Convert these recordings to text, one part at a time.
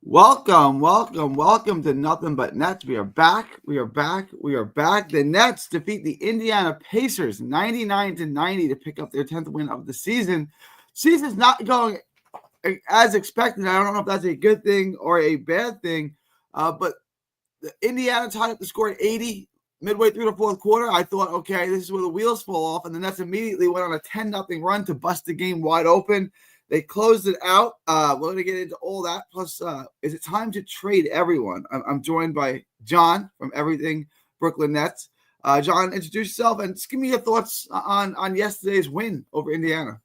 Welcome to Nothing But Nets. We are back. The Nets defeat the Indiana Pacers 99-90 to pick up their 10th win of the season. Season's not going as expected. I don't know if that's a good thing or a bad thing, but the Indiana tied up the score at 80 midway through the fourth quarter. I thought, okay, this is where the wheels fall off, and the Nets immediately went on a 10-0 run to bust the game wide open. They closed it out. We're going to get into all that. Plus, is it time to trade everyone? I'm joined by John from Everything Brooklyn Nets. John, introduce yourself and just give me your thoughts on yesterday's win over Indiana.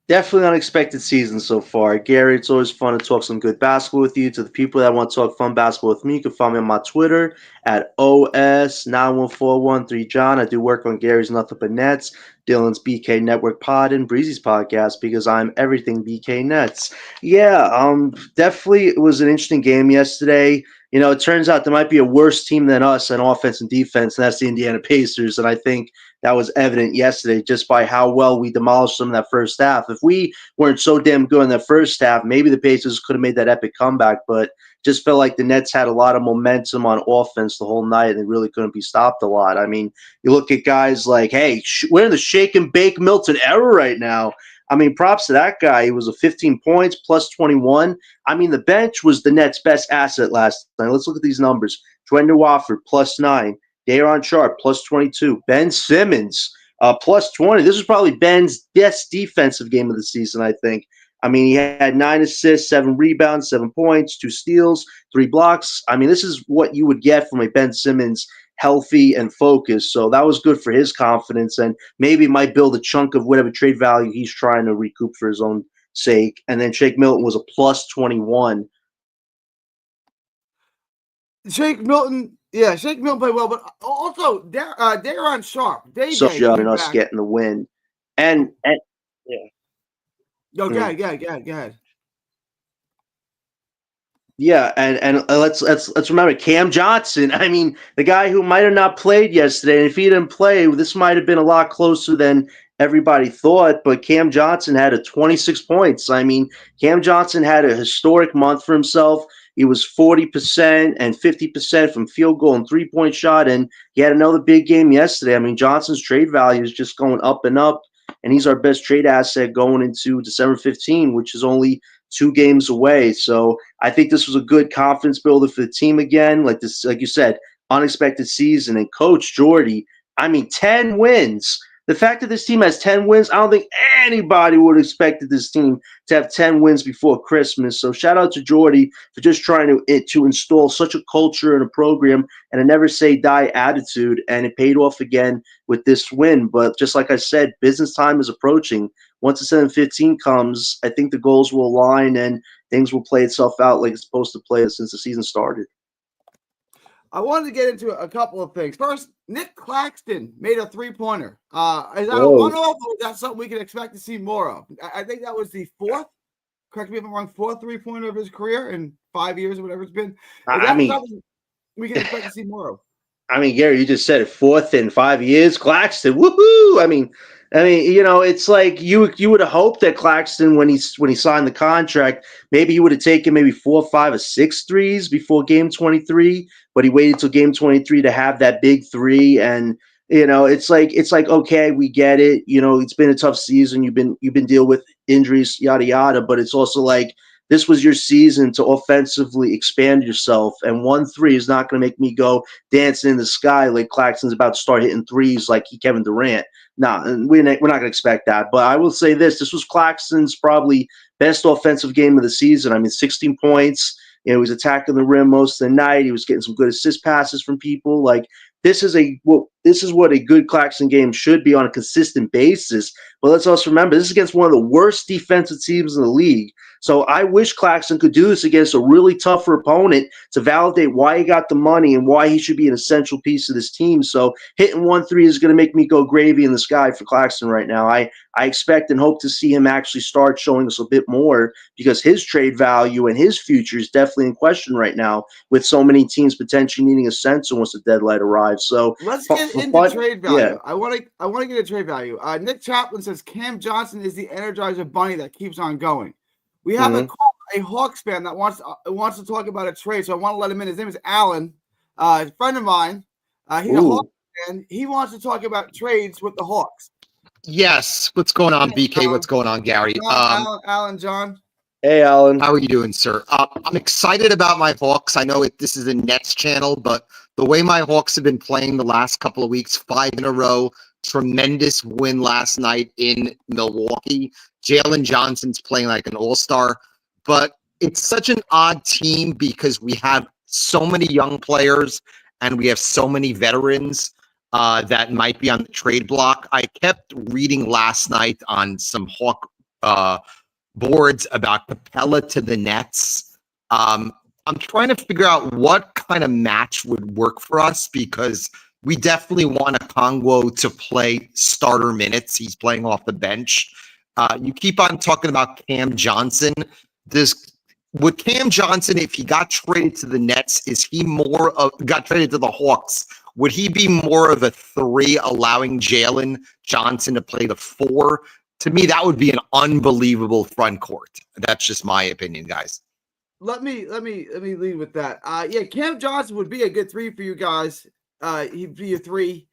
Definitely unexpected season so far. Gary, it's always fun to talk some good basketball with you. To the people that want to talk fun basketball with me, you can find me on my Twitter at OS91413John. I do work on Gary's Nothing But Nets, Dylan's BK Network Pod, and Breezy's podcast because I'm everything BK Nets. Definitely it was an interesting game yesterday. You know, it turns out there might be a worse team than us in offense and defense, and that's the Indiana Pacers. And I think that was evident yesterday just by how well we demolished them in that first half. If we weren't so damn good in that first half, maybe the Pacers could have made that epic comeback, but just felt like the Nets had a lot of momentum on offense the whole night, and they really couldn't be stopped a lot. I mean, you look at guys like, hey, we're in the shake and bake Milton era right now. I mean, props to that guy. He was a 15 points plus 21. I mean, the bench was the Nets' best asset last night. Let's look at these numbers. Trendon Wofford, plus 9. Daron Sharp, plus 22. Ben Simmons, plus 20. This was probably Ben's best defensive game of the season, I think. I mean, he had 9 assists, 7 rebounds, 7 points, 2 steals, 3 blocks. I mean, this is what you would get from a Ben Simmons healthy and focused. So that was good for his confidence, and maybe might build a chunk of whatever trade value he's trying to recoup for his own sake. And then Shake Milton was a plus 21. Shake Milton played well, but also Daron Sharp. So us getting the win. And yeah. Go ahead. Yeah, and let's remember Cam Johnson. I mean, the guy who might have not played yesterday, and if he didn't play, this might have been a lot closer than everybody thought. But Cam Johnson had 26 points. I mean, Cam Johnson had a historic month for himself. He was 40% and 50% from field goal and three-point shot, and he had another big game yesterday. I mean, Johnson's trade value is just going up and up, and he's our best trade asset going into December 15, which is only 2 games away. So I think this was a good confidence builder for the team again. Like you said, unexpected season. And Coach Jordy, I mean, 10 wins. The fact that this team has 10 wins, I don't think anybody would have expected this team to have 10 wins before Christmas. So shout out to Jordy for just trying to install such a culture and a program and a never say die attitude. And it paid off again with this win. But just like I said, business time is approaching. Once the 7-15 comes, I think the goals will align and things will play itself out like it's supposed to play since the season started. I wanted to get into a couple of things. First, Nick Claxton made a three-pointer. Is that a one-off, or is that something we can expect to see more of? I think that was the fourth, correct me if I'm wrong, fourth three-pointer of his career in 5 years or whatever it's been. Something we can expect to see more of? I mean, Gary, you just said it, fourth in 5 years. Claxton, woohoo! I mean, you know, it's like you would have hoped that Claxton, when he signed the contract, maybe he would have taken maybe 4, 5, or 6 threes before game 23, but he waited till game 23 to have that big three. And you know, it's like okay, we get it. You know, it's been a tough season. You've been dealing with injuries, yada yada. But it's also like this was your season to offensively expand yourself, and 1 3 is not going to make me go dancing in the sky like Claxton's about to start hitting threes like Kevin Durant. No, we're not going to expect that. But I will say this was Claxton's probably best offensive game of the season. I mean, 16 points. You know, he was attacking the rim most of the night. He was getting some good assist passes from people. Like, this is what a good Claxton game should be on a consistent basis. But let's also remember, this is against one of the worst defensive teams in the league. So I wish Claxton could do this against a really tougher opponent to validate why he got the money and why he should be an essential piece of this team. So hitting 1 3 is going to make me go gravy in the sky for Claxton right now. I expect and hope to see him actually start showing us a bit more, because his trade value and his future is definitely in question right now with so many teams potentially needing a center once the deadline arrives. So let's get into trade value. Yeah. I want to get a trade value. Nick Chaplin says Cam Johnson is the Energizer Bunny that keeps on going. We have a call a Hawks fan that wants to talk about a trade, so I want to let him in. His name is Alan, a friend of mine. He's a Hawks fan. He wants to talk about trades with the Hawks. Yes. What's going on, BK? What's going on, Gary? Alan, John. Hey, Alan. How are you doing, sir? I'm excited about my Hawks. I know this is a Nets channel, but the way my Hawks have been playing the last couple of weeks, 5 in a row, tremendous win last night in Milwaukee. Jalen Johnson's playing like an all-star, but it's such an odd team because we have so many young players and we have so many veterans that might be on the trade block. I kept reading last night on some Hawk boards about Capella to the Nets. I'm trying to figure out what kind of match would work for us because we definitely want a Congo to play starter minutes. He's playing off the bench. You keep on talking about Cam Johnson. Would Cam Johnson, if he got traded to the Nets, got traded to the Hawks, would he be more of a 3, allowing Jalen Johnson to play the 4? To me, that would be an unbelievable front court. That's just my opinion, guys. Let me lead with that. Yeah, Cam Johnson would be a good 3 for you guys. He'd be a 3.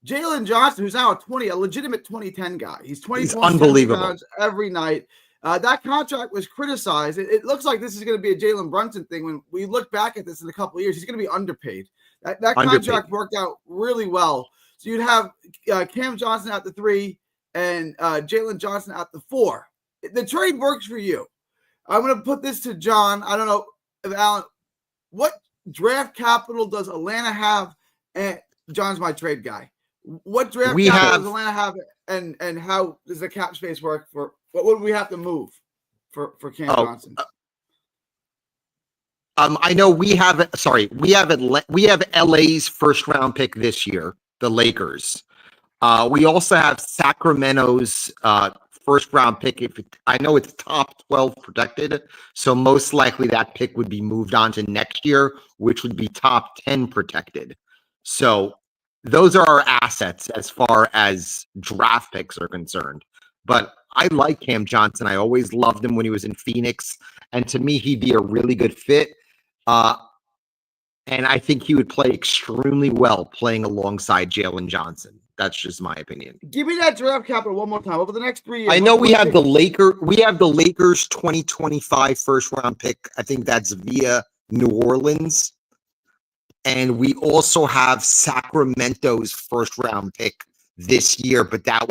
Jalen Johnson, who's now a legitimate 2010 guy. He's unbelievable every night. That contract was criticized. It looks like this is going to be a Jalen Brunson thing. When we look back at this in a couple of years, he's going to be underpaid. That contract worked out really well. So you'd have Cam Johnson at the 3 and Jalen Johnson at the 4. The trade works for you. I'm going to put this to John. I don't know if Alan, what draft capital does Atlanta have? And John's my trade guy. What draft capital does Atlanta have, and how does the cap space work for what would we have to move for Cam Johnson? I know we have LA's first round pick this year, the Lakers. We also have Sacramento's first round pick. I know it's top 12 protected, so most likely that pick would be moved on to next year, which would be top 10 protected. So those are our assets as far as draft picks are concerned. But I like Cam Johnson. I always loved him when he was in Phoenix, and to me, he'd be a really good fit. And I think he would play extremely well playing alongside Jalen Johnson. That's just my opinion. Give me that draft capital one more time over the next 3 years. I know we have the Lakers 2025 first round pick. I think that's via New Orleans. And we also have Sacramento's first round pick this year, but that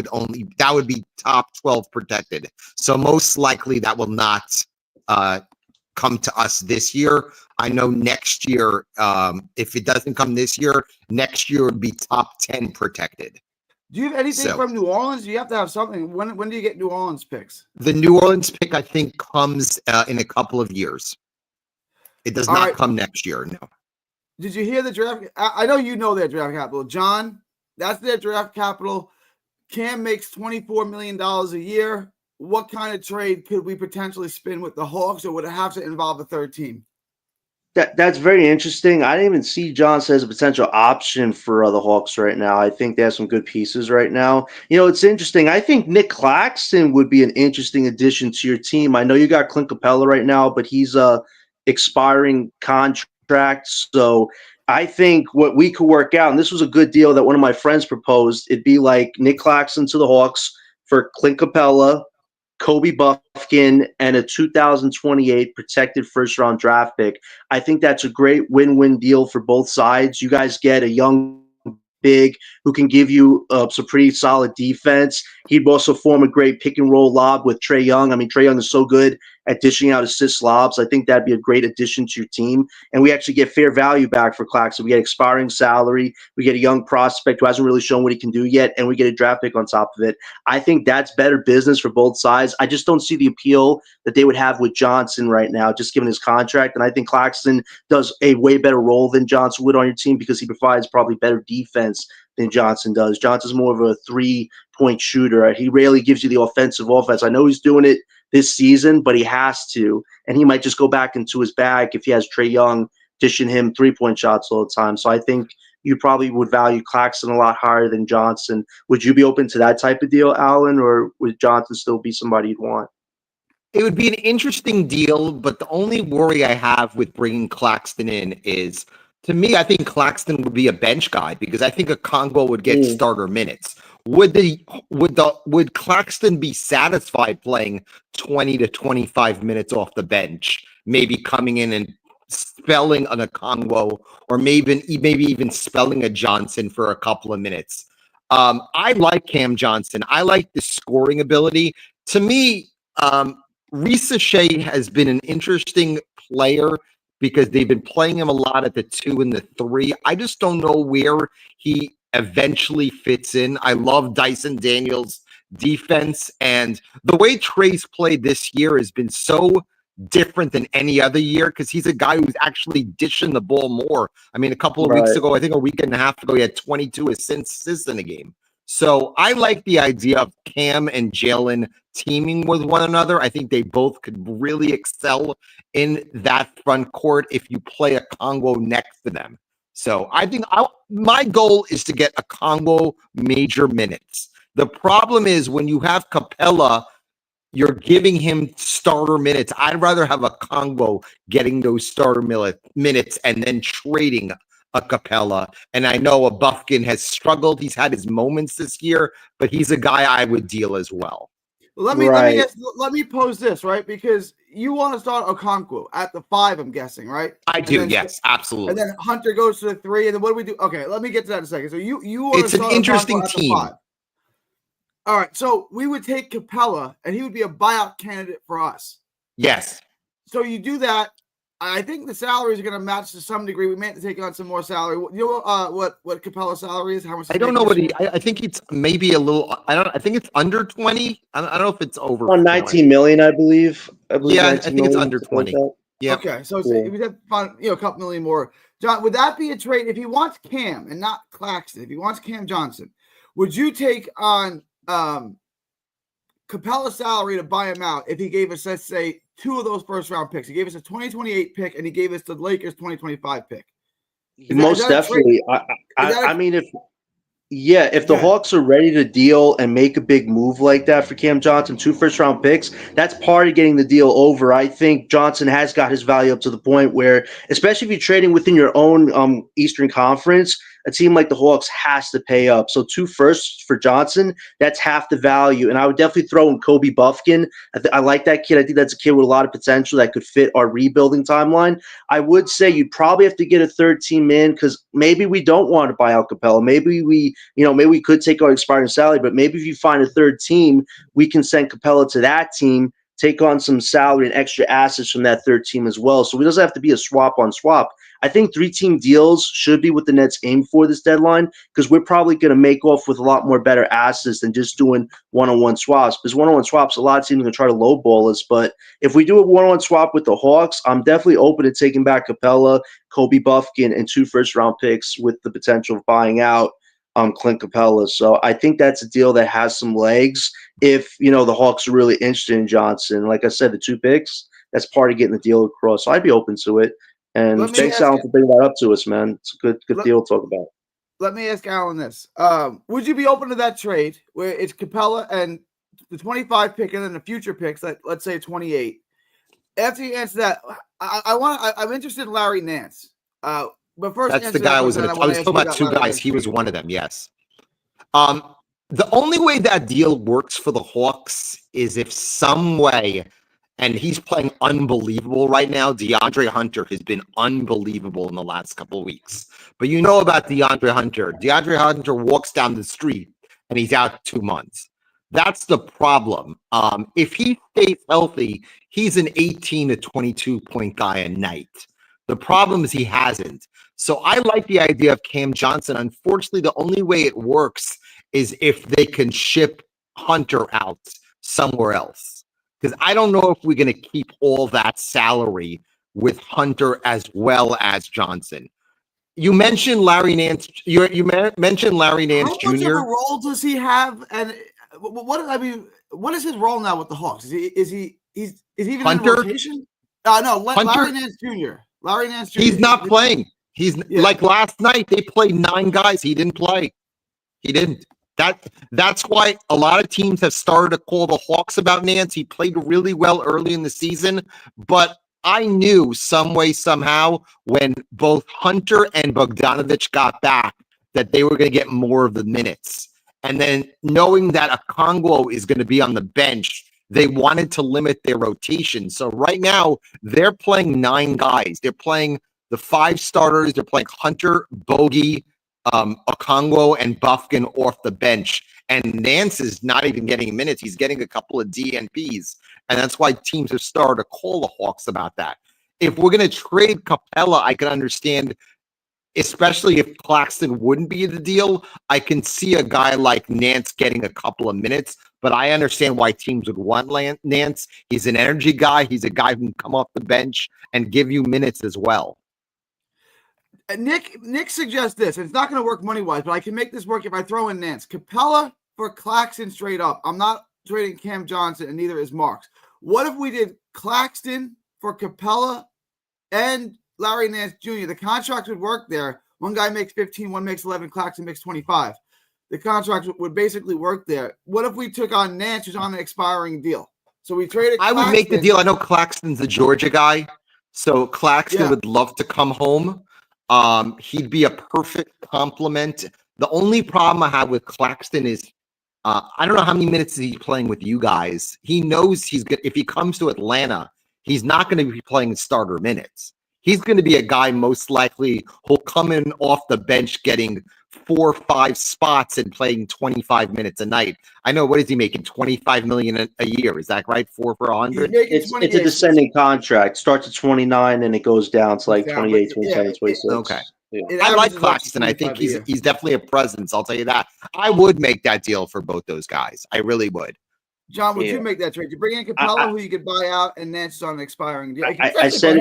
would be top 12 protected. So most likely that will not come to us this year. I know next year, if it doesn't come this year, next year would be top 10 protected. Do you have anything from New Orleans? You have to have something. When do you get New Orleans picks? The New Orleans pick, I think, comes in a couple of years. It does not come next year, no. Did you hear the draft? I know you know their draft capital. John, that's their draft capital. Cam makes $24 million a year. What kind of trade could we potentially spin with the Hawks, or would it have to involve a third team? That's very interesting. I didn't even see Johnson as a potential option for the Hawks right now. I think they have some good pieces right now. You know, it's interesting. I think Nick Claxton would be an interesting addition to your team. I know you got Clint Capella right now, but he's a expiring contract. So I think what we could work out, and this was a good deal that one of my friends proposed, it'd be like Nick Claxton to the Hawks for Clint Capella, Kobe Buffkin, and a 2028 protected first-round draft pick. I think that's a great win-win deal for both sides. You guys get a young big who can give you some pretty solid defense. He'd also form a great pick-and-roll lob with Trae Young. I mean, Trae Young is so good at dishing out assist lobs. I think that'd be a great addition to your team. And we actually get fair value back for Claxton. We get expiring salary. We get a young prospect who hasn't really shown what he can do yet, and we get a draft pick on top of it. I think that's better business for both sides. I just don't see the appeal that they would have with Johnson right now, just given his contract. And I think Claxton does a way better role than Johnson would on your team because he provides probably better defense than Johnson does. Johnson's more of a three-point shooter. He rarely gives you the offensive offense. I know he's doing it this season, but he has to, and he might just go back into his bag if he has Trae Young dishing him three-point shots all the time. So I think you probably would value Claxton a lot higher than Johnson. Would you be open to that type of deal, Alan, or would Johnson still be somebody you'd want? It would be an interesting deal, but the only worry I have with bringing Claxton in is, to me, I think Claxton would be a bench guy because I think a Congo would get starter minutes. Would Claxton be satisfied playing 20 to 25 minutes off the bench, maybe coming in and spelling on a Congo, or maybe even spelling a Johnson for a couple of minutes? I like Cam Johnson. I like the scoring ability. To me, Risa Shea has been an interesting player because they've been playing him a lot at the 2 and the 3. I just don't know where he eventually fits in. I love Dyson Daniels' defense, and the way Trey's played this year has been so different than any other year because he's a guy who's actually dishing the ball more. I mean, a couple of weeks ago, I think a week and a half ago, he had 22 assists in a game. So I like the idea of Cam and Jalen teaming with one another. I think they both could really excel in that front court if you play a Congo next to them. So I think my goal is to get a Congo major minutes. The problem is when you have Capella, you're giving him starter minutes. I'd rather have a Congo getting those starter minutes and then trading a Capella. And I know a Buffkin has struggled. He's had his moments this year, but he's a guy I would deal as well. Let me pose this, right? Because you want to start Okonkwo at the 5, I'm guessing, right? I do, yes, absolutely. And then Hunter goes to the 3, and then what do we do? Okay, let me get to that in a second. So you want it's an interesting team. All right, so we would take Capella, and he would be a buyout candidate for us. Yes. So you do that. I think the salaries are going to match to some degree. We may have to take on some more salary. You know what Capella's salary is? How much? I don't know what I think it's maybe a little. I think it's under 20. I don't know if it's over. On 19 million, I believe. Yeah, I think it's under 20. Like yeah. Okay, so we have to find a couple million more. John, would that be a trade if he wants Cam and not Claxton? If he wants Cam Johnson, would you take on Capella's salary to buy him out if he gave us, let's say, 2 of those first round picks? He gave us a 2028 pick and he gave us the Lakers 2025 pick. Most definitely. I mean, if the Hawks are ready to deal and make a big move like that for Cam Johnson, 2 first round picks, that's part of getting the deal over. I think Johnson has got his value up to the point where, especially if you're trading within your own Eastern Conference, a team like the Hawks has to pay up. So 2 firsts for Johnson, that's half the value. And I would definitely throw in Kobe Buffkin. I like that kid. I think that's a kid with a lot of potential that could fit our rebuilding timeline. I would say you probably have to get a third team in because maybe we don't want to buy out Capella. Maybe we could take our expiring salary, but maybe if you find a third team, we can send Capella to that team, take on some salary and extra assets from that third team as well. So it doesn't have to be a swap on swap. I think 3-team deals should be what the Nets aim for this deadline because we're probably going to make off with a lot more better assets than just doing one-on-one swaps. Because one-on-one swaps, a lot of teams are going to try to lowball us. But if we do a one-on-one swap with the Hawks, I'm definitely open to taking back Capella, Kobe Buffkin, and 2 first-round picks with the potential of buying out Clint Capella. So I think that's a deal that has some legs if, the Hawks are really interested in Johnson. Like I said, the 2 picks, that's part of getting the deal across. So I'd be open to it. And thanks, Alan, for bringing that up to us, man. It's a good deal to talk about. Let me ask Alan this. Would you be open to that trade where it's Capella and the 25 pick and then the future picks, let's say 28? After you answer that, I'm interested in Larry Nance. But first, that's the guy I was talking about 2 guys. He was one of them, yes. The only way that deal works for the Hawks is if some way, and he's playing unbelievable right now. DeAndre Hunter has been unbelievable in the last couple of weeks. But you know about DeAndre Hunter. DeAndre Hunter walks down the street and he's out 2 months. That's the problem. If he stays healthy, he's an 18 to 22 point guy a night. The problem is he hasn't. So I like the idea of Cam Johnson. Unfortunately, the only way it works is if they can ship Hunter out somewhere else. Because I don't know if we're going to keep all that salary with Hunter as well as Johnson. You mentioned Larry Nance. You mentioned Larry Nance Jr. How much of a role does he have? And what is his role now with the Hawks? Is he even Hunter? in rotation? No, Larry Nance Jr. Larry Nance Jr. He's not playing. He's like last night. They played 9 guys. He didn't play. He didn't. That's why a lot of teams have started to call the Hawks about Nance. He played really well early in the season, but I knew some way, somehow, when both Hunter and Bogdanovich got back, that they were going to get more of the minutes. And then knowing that Okongwu is going to be on the bench, they wanted to limit their rotation. So right now, they're playing 9 guys. They're playing the 5 starters. They're playing Hunter, Bogey, Okongwu, and Bufkin off the bench. And Nance is not even getting minutes. He's getting a couple of DNPs. And that's why teams have started to call the Hawks about that. If we're going to trade Capella, I can understand, especially if Claxton wouldn't be the deal. I can see a guy like Nance getting a couple of minutes, but I understand why teams would want Nance. He's an energy guy. He's a guy who can come off the bench and give you minutes as well. Nick suggests this, and it's not going to work money-wise, but I can make this work if I throw in Nance. Capella for Claxton straight up. I'm not trading Cam Johnson, and neither is Marks. What if we did Claxton for Capella and Larry Nance Jr.? The contract would work there. One guy makes 15, one makes 11, Claxton makes 25. The contract would basically work there. What if we took on Nance, who's on an expiring deal? So we traded Claxton. I would make the deal. I know Claxton's a Georgia guy, so Claxton would love to come home. He'd be a perfect complement. The only problem I have with Claxton is I don't know how many minutes he's playing with you guys. He knows he's good. If he comes to Atlanta, he's not going to be playing starter minutes. He's going to be a guy most likely who'll come in off the bench getting 4 or 5 spots and playing 25 minutes a night. I know, what is he making? $25 million a year. Is that right? 4 for 100? It's a descending contract. Starts at 29 and it goes down to like 28, 27, 26. Okay. Yeah. I like Claxton. I think he's definitely a presence. I'll tell you that. I would make that deal for both those guys. I really would. John, would you make that trade? You bring in Capella, who you could buy out, and Nance on an expiring deal. I said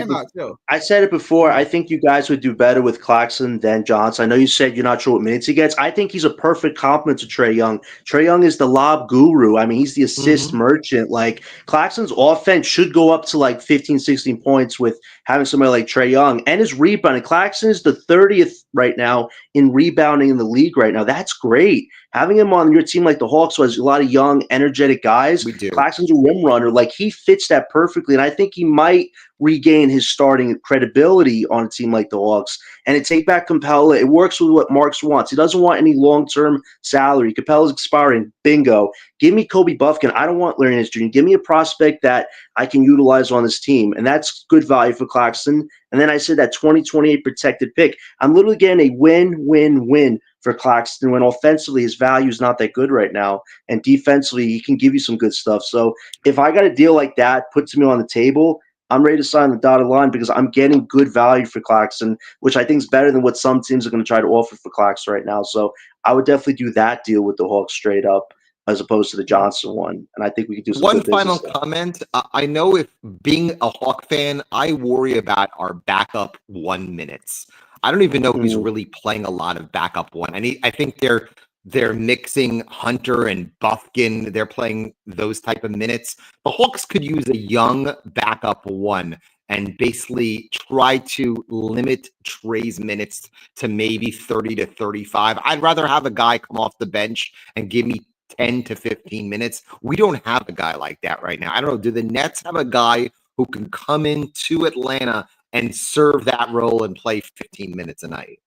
it before. I think you guys would do better with Claxton than Johnson. I know you said you're not sure what minutes he gets. I think he's a perfect complement to Trae Young. Trae Young is the lob guru. I mean, he's the assist merchant. Like, Claxton's offense should go up to like 15, 16 points with having somebody like Trae Young, and his rebounding. Claxton is the 30th right now in rebounding in the league right now. That's great. Having him on your team like the Hawks, who has a lot of young, energetic guys. We do. Claxton's a rim runner. Like, he fits that perfectly, and I think he might regain his starting credibility on a team like the Hawks. And to take back Capella, it works with what Marks wants. He doesn't want any long-term salary. Capella's expiring. Bingo. Give me Kobe Bufkin. I don't want Larry Nance Jr. Give me a prospect that I can utilize on this team, and that's good value for Claxton. And then I said that 2028 protected pick. I'm literally getting a win-win-win for Claxton when offensively his value is not that good right now, and defensively he can give you some good stuff. So if I got a deal like that put to me on the table, I'm ready to sign the dotted line because I'm getting good value for Claxton, which I think is better than what some teams are going to try to offer for Claxton right now. So I would definitely do that deal with the Hawks straight up as opposed to the Johnson one. And I think we could do some one good final business comment. I know, if being a Hawk fan, I worry about our backup 1 minutes. I don't even know if he's really playing a lot of backup one. I think they're mixing Hunter and Bufkin. They're playing those type of minutes. The Hawks could use a young backup one and basically try to limit Trae's minutes to maybe 30 to 35. I'd rather have a guy come off the bench and give me 10 to 15 minutes. We don't have a guy like that right now. I don't know. Do the Nets have a guy who can come into Atlanta and serve that role and play 15 minutes a night?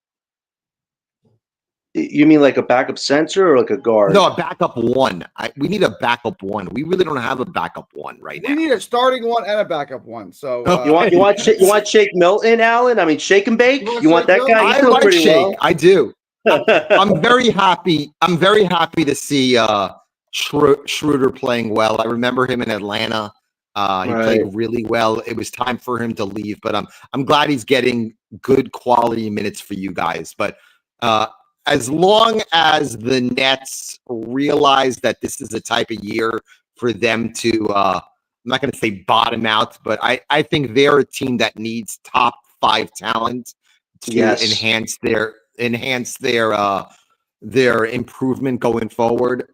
You mean like a backup center or like a guard? No, a backup one. We need a backup one. We really don't have a backup one right now. We need a starting one and a backup one. So you want Shake Milton, Alan? I mean, Shake and Bake. You want that guy? I like Shake. Well. I do. I'm very happy. I'm very happy to see Schroeder playing well. I remember him in Atlanta. He played really well. It was time for him to leave, but I'm glad he's getting good quality minutes for you guys. But as long as the Nets realize that this is the type of year for them to, I'm not going to say bottom out, but I think they're a team that needs top 5 talent to enhance their improvement going forward.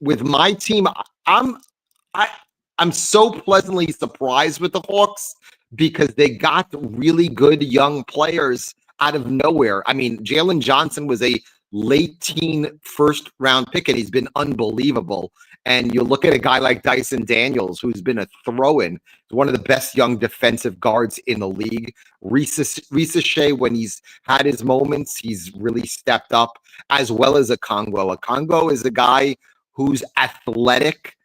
With my team, I'm so pleasantly surprised with the Hawks because they got really good young players out of nowhere. I mean, Jalen Johnson was a late teen first round pick, and he's been unbelievable. And you look at a guy like Dyson Daniels, who's been a throw-in, one of the best young defensive guards in the league. Risa Shea, when he's had his moments, he's really stepped up, as well as Okongwu. Okongwu is a guy who's athletic.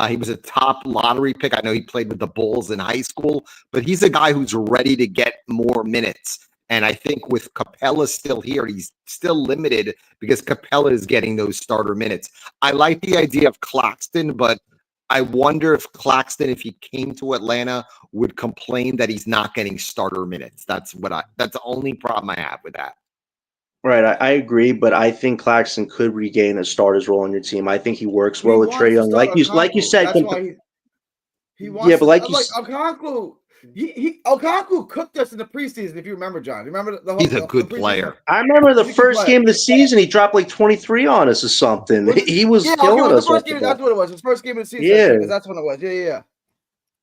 He was a top lottery pick. I know he played with the Bulls in high school, but he's a guy who's ready to get more minutes. And I think with Capella still here, he's still limited because Capella is getting those starter minutes. I like the idea of Claxton, but I wonder if Claxton, if he came to Atlanta, would complain that he's not getting starter minutes. That's the only problem I have with that. Right, I agree, but I think Claxton could regain a starter's role on your team. I think he works well with Trae Young, like you said. That's why he wants. Yeah, but like Okongwu, Okongwu cooked us in the preseason. If you remember, John, you remember the whole. He's a good player. I remember the first game of the season, he dropped like 23 on us or something. He was killing us. The first game, that's what it was. His first game of the season. Yeah, that's when it was. Yeah.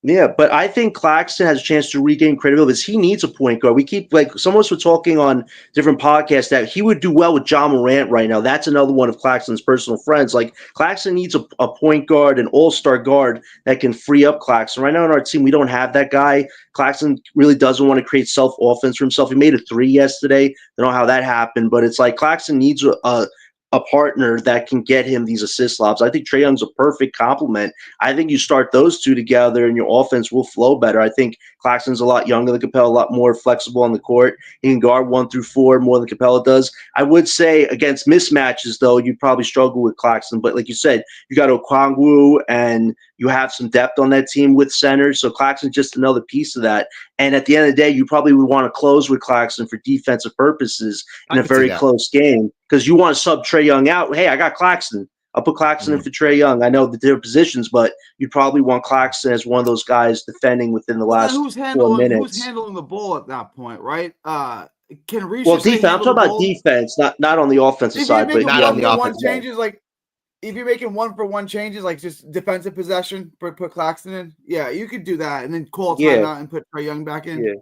Yeah, but I think Claxton has a chance to regain credibility because he needs a point guard. We keep, like, some of us were talking on different podcasts that he would do well with John Morant right now. That's another one of Claxton's personal friends. Like, Claxton needs a point guard, an all-star guard that can free up Claxton. Right now on our team, we don't have that guy. Claxton really doesn't want to create self-offense for himself. He made a 3 yesterday. I don't know how that happened, but it's like Claxton needs a partner that can get him these assist lobs. I think Trae Young's a perfect complement. I think you start those two together and your offense will flow better. I think Claxton's a lot younger than Capella, a lot more flexible on the court. He can guard 1 through 4 more than Capella does. I would say against mismatches, though, you'd probably struggle with Claxton. But like you said, you got Okongwu and you have some depth on that team with centers. So Claxton's just another piece of that. And at the end of the day, you probably would want to close with Claxton for defensive purposes in a very close game because you want to sub Trae Young out. Hey, I got Claxton. I'll put Claxton in for Trae Young. I know that they're positions, but you'd probably want Claxton as one of those guys defending within the last 4 minutes. Who's handling the ball at that point, right? Can Reese? Well, defense. I'm talking about defense, not on the offensive side, but not on the offensive side. Changes like if you're making 1-for-1 changes, like just defensive possession, put Claxton in. Yeah, you could do that, and then call timeout and put Trae Young back in. Yeah.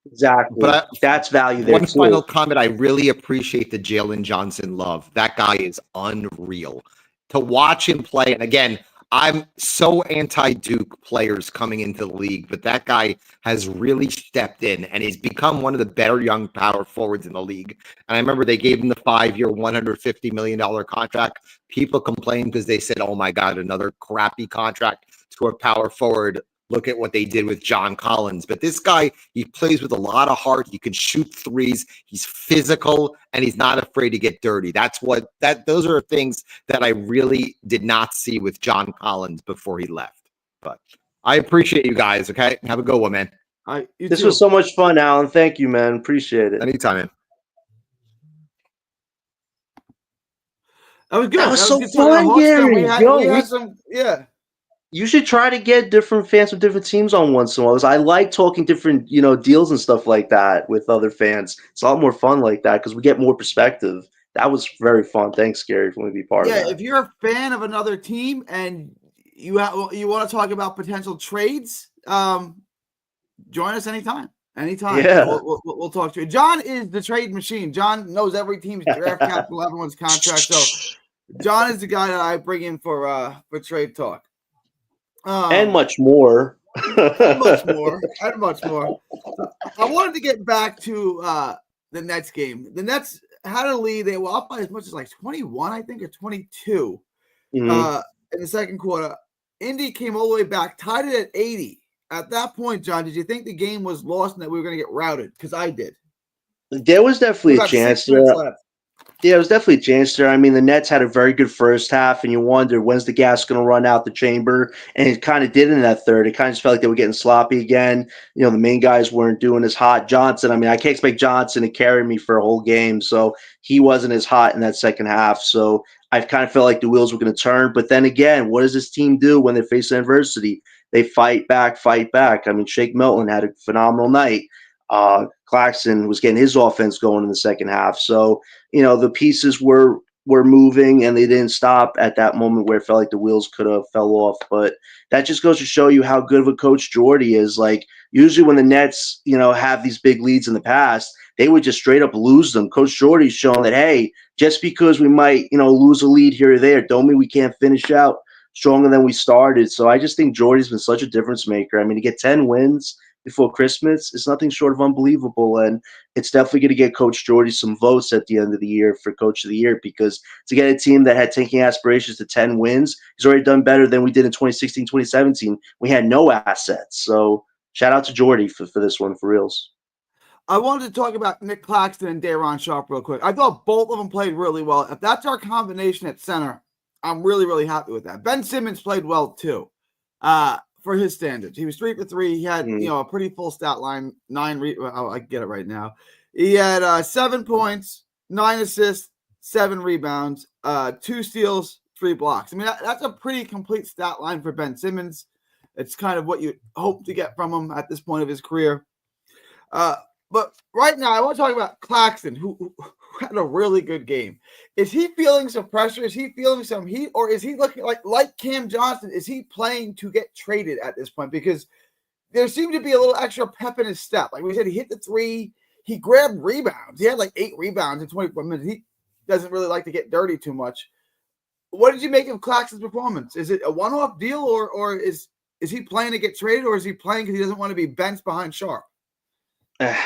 Exactly. But that's value there. One final comment. I really appreciate the Jalen Johnson love. That guy is unreal. To watch him play, and again, I'm so anti-Duke players coming into the league, but that guy has really stepped in and he's become one of the better young power forwards in the league. And I remember they gave him the 5-year, $150 million contract. People complained because they said, oh my God, another crappy contract to a power forward. Look at what they did with John Collins. But this guy, he plays with a lot of heart. He can shoot threes. He's physical, and he's not afraid to get dirty. Those are things that I really did not see with John Collins before he left. But I appreciate you guys, okay? Have a good one, man. This was so much fun, Alan. Thank you, man. Appreciate it. Anytime, man. That was good. That was so fun, Gary. We had some, yeah. You should try to get different fans from different teams on once in a while. I like talking different, deals and stuff like that with other fans. It's a lot more fun like that because we get more perspective. That was very fun. Thanks, Gary, for letting me be part of that. Yeah, if you're a fan of another team and you want to talk about potential trades, join us anytime. Yeah. We'll talk to you. John is the trade machine. John knows every team's draft capital, everyone's contract. So John is the guy that I bring in for trade talk. And much more. and much more. So I wanted to get back to the Nets game. The Nets had a lead. They were up by as much as like 21, I think, or 22 in the second quarter. Indy came all the way back, tied it at 80. At that point, John, did you think the game was lost and that we were going to get routed? Because I did. There was definitely a chance. Yeah, it was definitely a chance there. I mean, the Nets had a very good first half, and you wonder when's the gas going to run out the chamber, and it kind of did in that third. It kind of just felt like they were getting sloppy again. The main guys weren't doing as hot. Johnson, I mean, I can't expect Johnson to carry me for a whole game, so he wasn't as hot in that second half. So I kind of felt like the wheels were going to turn. But then again, what does this team do when they're facing adversity? They fight back. I mean, Shake Milton had a phenomenal night. Claxton was getting his offense going in the second half. So, the pieces were were moving and they didn't stop at that moment where it felt like the wheels could have fell off. But that just goes to show you how good of a coach Jordy is. Like usually when the Nets, have these big leads in the past, they would just straight up lose them. Coach Jordy's shown that, hey, just because we might, lose a lead here or there, don't mean we can't finish out stronger than we started. So I just think Jordy's been such a difference maker. I mean, to get 10 wins before Christmas is nothing short of unbelievable. And it's definitely going to get Coach Jordy some votes at the end of the year for Coach of the Year, because to get a team that had tanking aspirations to 10 wins, he's already done better than we did in 2016, 2017. We had no assets. So shout out to Jordy for this one, for reals. I wanted to talk about Nick Claxton and Day'Ron Sharpe real quick. I thought both of them played really well. If that's our combination at center, I'm really, really happy with that. Ben Simmons played well too, for his standards. He was 3 for 3. He had, a pretty full stat line. I get it right now. He had 7 points, 9 assists, 7 rebounds, 2 steals, 3 blocks. I mean, that's a pretty complete stat line for Ben Simmons. It's kind of what you hope to get from him at this point of his career. But right now, I want to talk about Claxton, who had a really good game. Is he feeling some pressure? Is he feeling some heat? Or is he looking like Cam Johnson? Is he playing to get traded at this point? Because there seemed to be a little extra pep in his step. Like we said, he hit the 3. He grabbed rebounds. He had 8 rebounds in 24 minutes. He doesn't really like to get dirty too much. What did you make of Claxton's performance? Is it a one-off deal, or is he playing to get traded, or is he playing because he doesn't want to be benched behind Sharpe?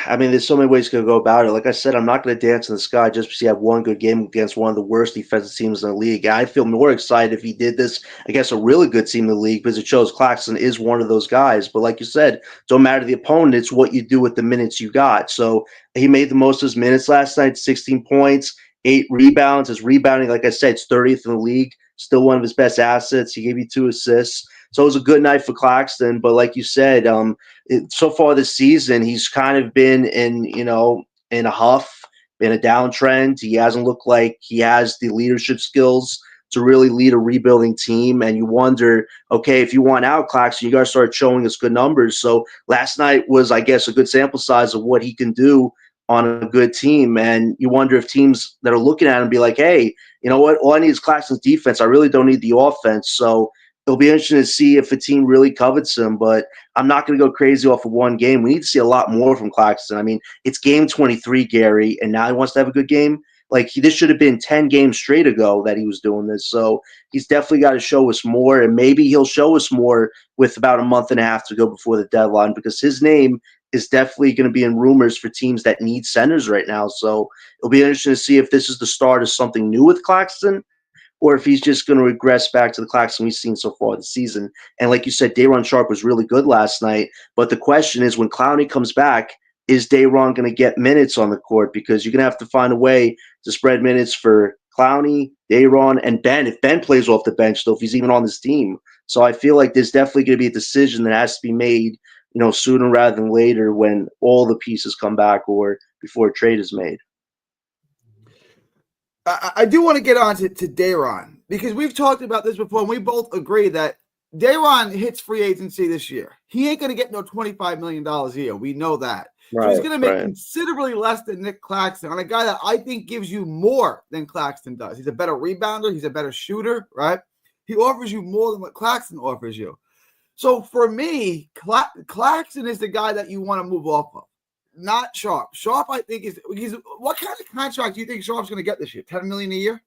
I mean, there's so many ways to go about it. Like I said, I'm not going to dance in the sky just because he had one good game against one of the worst defensive teams in the league. I feel more excited if he did this against a really good team in the league, because it shows Claxton is one of those guys. But like you said, don't matter the opponent, it's what you do with the minutes you got. So he made the most of his minutes last night, 16 points, 8 rebounds. His rebounding, like I said, it's 30th in the league, still one of his best assets. He gave you 2 assists. So it was a good night for Claxton. But like you said, so far this season, he's kind of been in a huff, in a downtrend. He hasn't looked like he has the leadership skills to really lead a rebuilding team. And you wonder, okay, if you want out Claxton, you got to start showing us good numbers. So last night was, I guess, a good sample size of what he can do on a good team. And you wonder if teams that are looking at him be like, hey, you know what? All I need is Claxton's defense. I really don't need the offense. So it'll be interesting to see if a team really covets him, but I'm not going to go crazy off of one game. We need to see a lot more from Claxton. I mean, it's game 23, Gary, and now he wants to have a good game. This should have been 10 games straight ago that he was doing this. So he's definitely got to show us more, and maybe he'll show us more with about a month and a half to go before the deadline, because his name is definitely going to be in rumors for teams that need centers right now. So it'll be interesting to see if this is the start of something new with Claxton, or if he's just going to regress back to the Claxton we've seen so far this season. And like you said, Day'Ron Sharpe was really good last night. But the question is, when Clowney comes back, is Day'Ron going to get minutes on the court? Because you're going to have to find a way to spread minutes for Clowney, Day'Ron, and Ben. If Ben plays off the bench, though, if he's even on this team. So I feel like there's definitely going to be a decision that has to be made, sooner rather than later, when all the pieces come back or before a trade is made. I do want to get on to Day'Ron, because we've talked about this before, and we both agree that Day'Ron hits free agency this year. He ain't going to get no $25 million a year. We know that. So he's going to make considerably less than Nick Claxton on a guy that I think gives you more than Claxton does. He's a better rebounder. He's a better shooter, right? He offers you more than what Claxton offers you. So for me, Claxton is the guy that you want to move off of, not Sharpe. Sharpe, I think, he's what kind of contract do you think Sharpe's going to get this year? $10 million a year?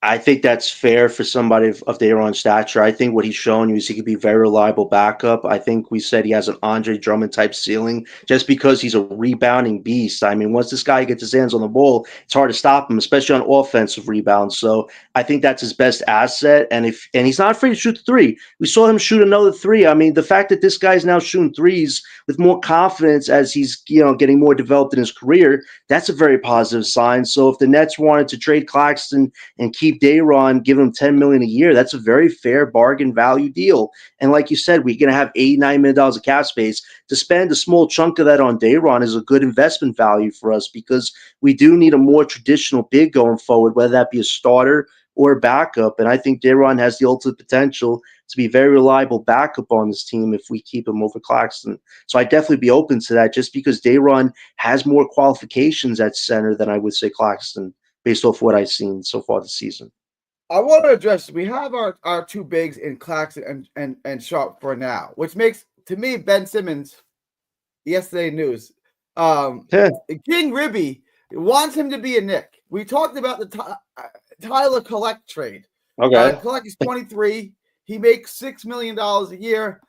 I think that's fair for somebody of Day'Ron's stature. I think what he's shown you is he could be a very reliable backup. I think we said he has an Andre Drummond type ceiling just because he's a rebounding beast. I mean, once this guy gets his hands on the ball, it's hard to stop him, especially on offensive rebounds. So I think that's his best asset. And he's not afraid to shoot the 3. We saw him shoot another 3. I mean, the fact that this guy's now shooting 3s with more confidence as he's getting more developed in his career, that's a very positive sign. So if the Nets wanted to trade Claxton and keep Day'Ron, give him $10 million a year, that's a very fair bargain value deal. And like you said, we're going to have $89 million of cap space. To spend a small chunk of that on Day'Ron is a good investment value for us, because we do need a more traditional big going forward, whether that be a starter or a backup. And I think Day'Ron has the ultimate potential to be a very reliable backup on this team if we keep him over Claxton. So I'd definitely be open to that, just because Day'Ron has more qualifications at center than I would say Claxton based off what I've seen so far this season. I want to address. We have our two bigs in Claxton and Sharp for now, which makes to me Ben Simmons. Yesterday news. Yeah. King Ribby wants him to be a Knick. We talked about the Tyler Collect trade. Okay. Collect is 23. He makes $6 million a year.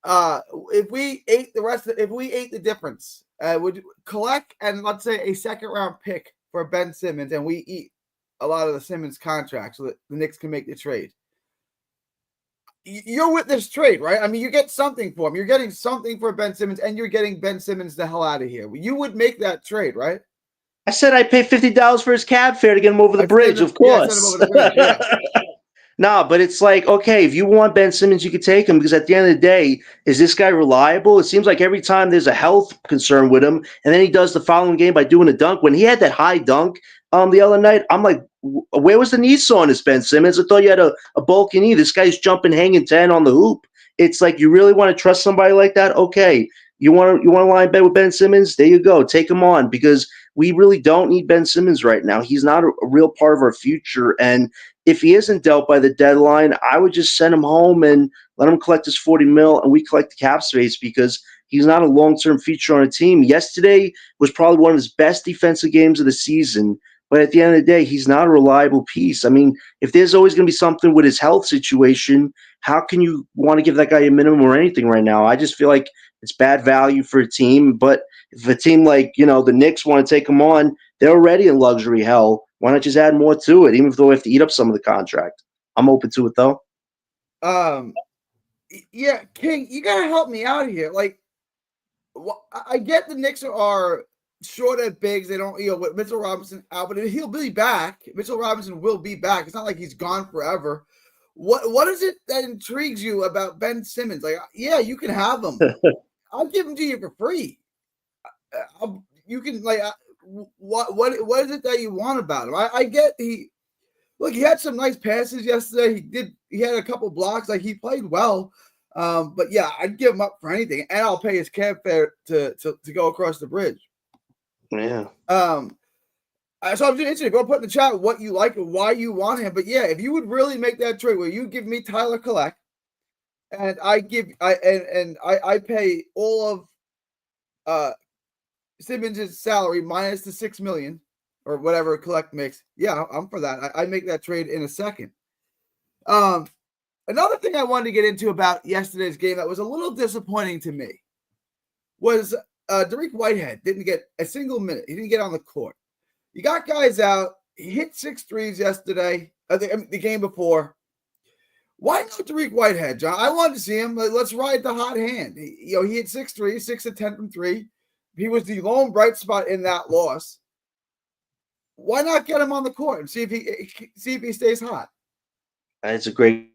If we ate the difference, would Collect and let's say a second round pick for Ben Simmons, and we eat a lot of the Simmons contract so that the Knicks can make the trade. You're with this trade, right? I mean, you get something for him. You're getting something for Ben Simmons, and you're getting Ben Simmons the hell out of here. You would make that trade, right? I said I'd pay $50 for his cab fare to get him over the bridge, of course. Yeah, I sent him over the bridge, yeah. No, but it's like, okay, if you want Ben Simmons, you could take him because at the end of the day, is this guy reliable? It seems like every time there's a health concern with him, and then he does the following game by doing a dunk. When he had that high dunk the other night, I'm like, where was the knee soreness, Ben Simmons? I thought you had a bulky knee. This guy's jumping, hanging 10 on the hoop. It's like, you really want to trust somebody like that? Okay. You want to lie in bed with Ben Simmons? There you go. Take him on because we really don't need Ben Simmons right now. He's not a real part of our future. And if he isn't dealt by the deadline, I would just send him home and let him collect his $40 million and we collect the cap space because he's not a long-term feature on a team. Yesterday was probably one of his best defensive games of the season. But at the end of the day, he's not a reliable piece. I mean, if there's always going to be something with his health situation, how can you want to give that guy a minimum or anything right now? I just feel like it's bad value for a team. But if a team like, the Knicks want to take him on, they're already in luxury hell. Why not just add more to it, even if they have to eat up some of the contract? I'm open to it, though. Yeah, King, you got to help me out here. Like, I get the Knicks are short at bigs. They don't, with Mitchell Robinson out, but he'll be back. Mitchell Robinson will be back. It's not like he's gone forever. What is it that intrigues you about Ben Simmons? Like, yeah, you can have him. I'll give him to you for free. You can what is it that you want about him? I get he had some nice passes yesterday. He had a couple blocks. Like, he played well. But yeah, I'd give him up for anything, and I'll pay his cab fare to go across the bridge. Yeah. So I'm just interested. Go put in the chat what you like and why you want him. But yeah, if you would really make that trade where you give me Tyler Collect, and I pay all of Simmons' salary minus the $6 million or whatever Collect makes. Yeah, I'm for that. I make that trade in a second. Another thing I wanted to get into about yesterday's game that was a little disappointing to me was Dariq Whitehead didn't get a single minute. He didn't get on the court. You got guys out. He hit 6 threes yesterday, the game before. Why not Dariq Whitehead, John? I wanted to see him. Let's ride the hot hand. He hit 6 threes, 6 of 10 from 3. He was the lone bright spot in that loss. Why not get him on the court and see if he stays hot? It's a great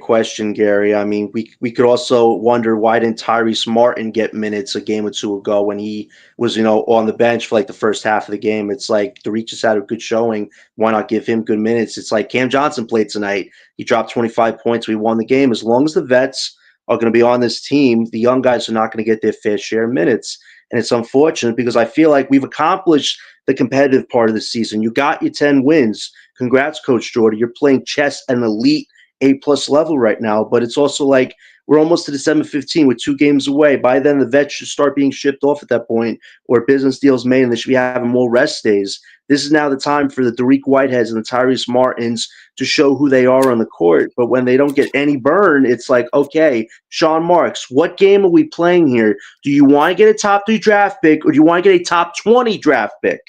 question, Gary. I mean, we could also wonder why didn't Tyrese Martin get minutes a game or two ago when he was, on the bench for like the first half of the game. It's like Tariq just had a good showing. Why not give him good minutes? It's like Cam Johnson played tonight. He dropped 25 points. We won the game. As long as the vets are going to be on this team, the young guys are not going to get their fair share of minutes. And it's unfortunate because I feel like we've accomplished the competitive part of the season. You got your 10 wins. Congrats, Coach Jordan. You're playing chess at an elite A+ level right now, but it's also like we're almost to the 7-15 with 2 games away. By then, the vets should start being shipped off at that point, or business deals made, and they should be having more rest days. This is now the time for the Dariq Whiteheads and the Tyrese Martins to show who they are on the court. But when they don't get any burn, it's like, okay, Sean Marks, what game are we playing here? Do you want to get a top 3 draft pick, or do you want to get a top 20 draft pick?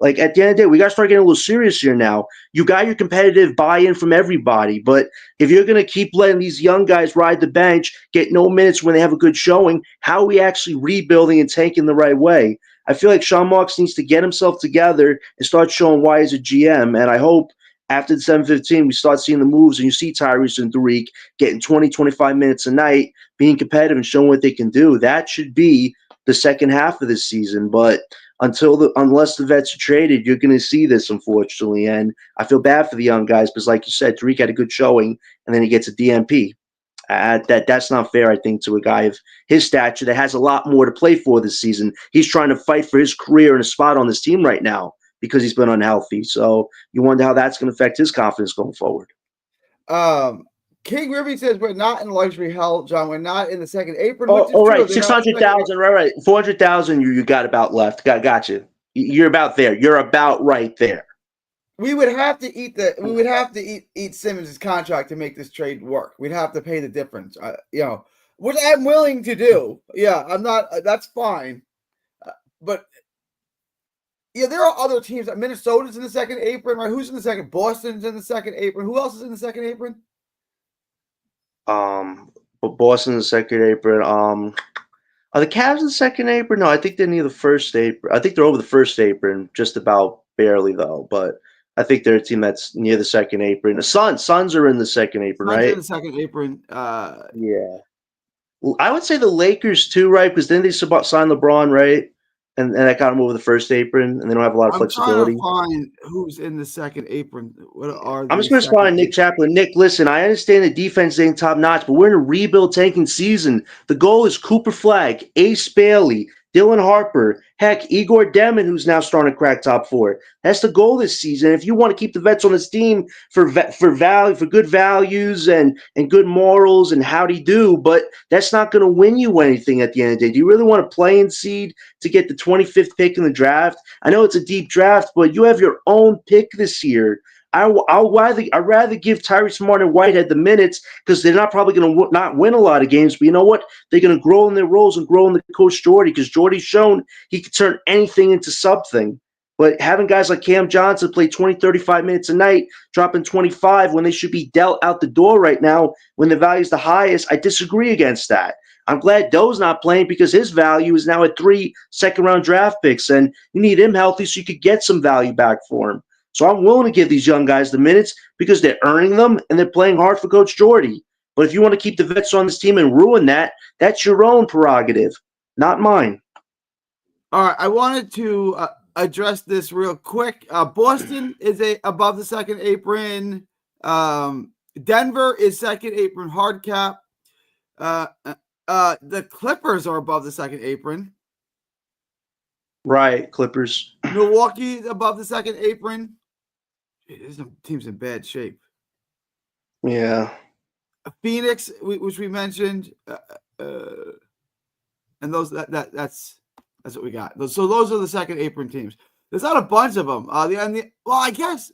Like, at the end of the day, we got to start getting a little serious here now. You got your competitive buy-in from everybody, but if you're going to keep letting these young guys ride the bench, get no minutes when they have a good showing, how are we actually rebuilding and tanking the right way? I feel like Sean Marks needs to get himself together and start showing why he's a GM, and I hope after the 7-15 we start seeing the moves and you see Tyrese and Dariq getting 20, 25 minutes a night, being competitive and showing what they can do. That should be the second half of this season, but unless the vets are traded, you're going to see this, unfortunately. And I feel bad for the young guys because, like you said, Tariq had a good showing, and then he gets a DMP. That's not fair, I think, to a guy of his stature that has a lot more to play for this season. He's trying to fight for his career and a spot on this team right now. because he's been unhealthy. So you wonder how that's going to affect his confidence going forward. King Ruby says we're not in luxury hell, John. We're not in the second apron, Oh, which is true. right, They're not in the second 600,000, right, 400,000. You got about left. Got you. You're about there. You're about right there. We would have to eat Simmons' contract to make this trade work. We'd have to pay the difference, which I'm willing to do. Yeah, I'm not. That's fine, but yeah, there are other teams. Minnesota's in the second apron, right? Who's in the second? Boston's in the second apron. Who else is in the second apron? But Boston's the second apron. Are the Cavs in the second apron? No, I think they're near the first apron. I think they're over the first apron, just about barely though. But I think they're a team that's near the second apron. The Suns are in the second apron, Suns right? in the second apron. Yeah. Well, I would say the Lakers too, right? Because then they signed LeBron, right? And that got them over the first apron, and they don't have a lot of flexibility. I'm trying to find who's in the second apron. What are I'm just going to find Nick Chaplin. Nick, listen, I understand the defense ain't top notch, but we're in a rebuild tanking season. The goal is Cooper Flagg, Ace Bailey, Dylan Harper, heck, Igor Demon, who's now starting to crack top four. That's the goal this season. If you want to keep the vets on this team for value, for good values and good morals and howdy do, but that's not going to win you anything at the end of the day. Do you really want to play in seed to get the 25th pick in the draft? I know it's a deep draft, but you have your own pick this year. I'd rather give Tyrese Martin and Whitehead the minutes because they're not probably going to not win a lot of games. But you know what? They're going to grow in their roles and grow in the coach Jordy because Jordy's shown he can turn anything into something. But having guys like Cam Johnson play 20, 35 minutes a night, dropping 25 when they should be dealt out the door right now when the value is the highest, I disagree against that. I'm glad Doe's not playing because his value is now at 3 second-round draft picks, and you need him healthy so you could get some value back for him. So I'm willing to give these young guys the minutes because they're earning them and they're playing hard for Coach Jordy. But if you want to keep the vets on this team and ruin that, that's your own prerogative, not mine. All right, I wanted to address this real quick. Boston is above the second apron. Denver is second apron hard cap. The Clippers are above the second apron. Right, Clippers. Milwaukee is above the second apron. This team's in bad shape. Yeah. Phoenix, which we mentioned, and those that's what we got. So those are the second apron teams. There's not a bunch of them. I guess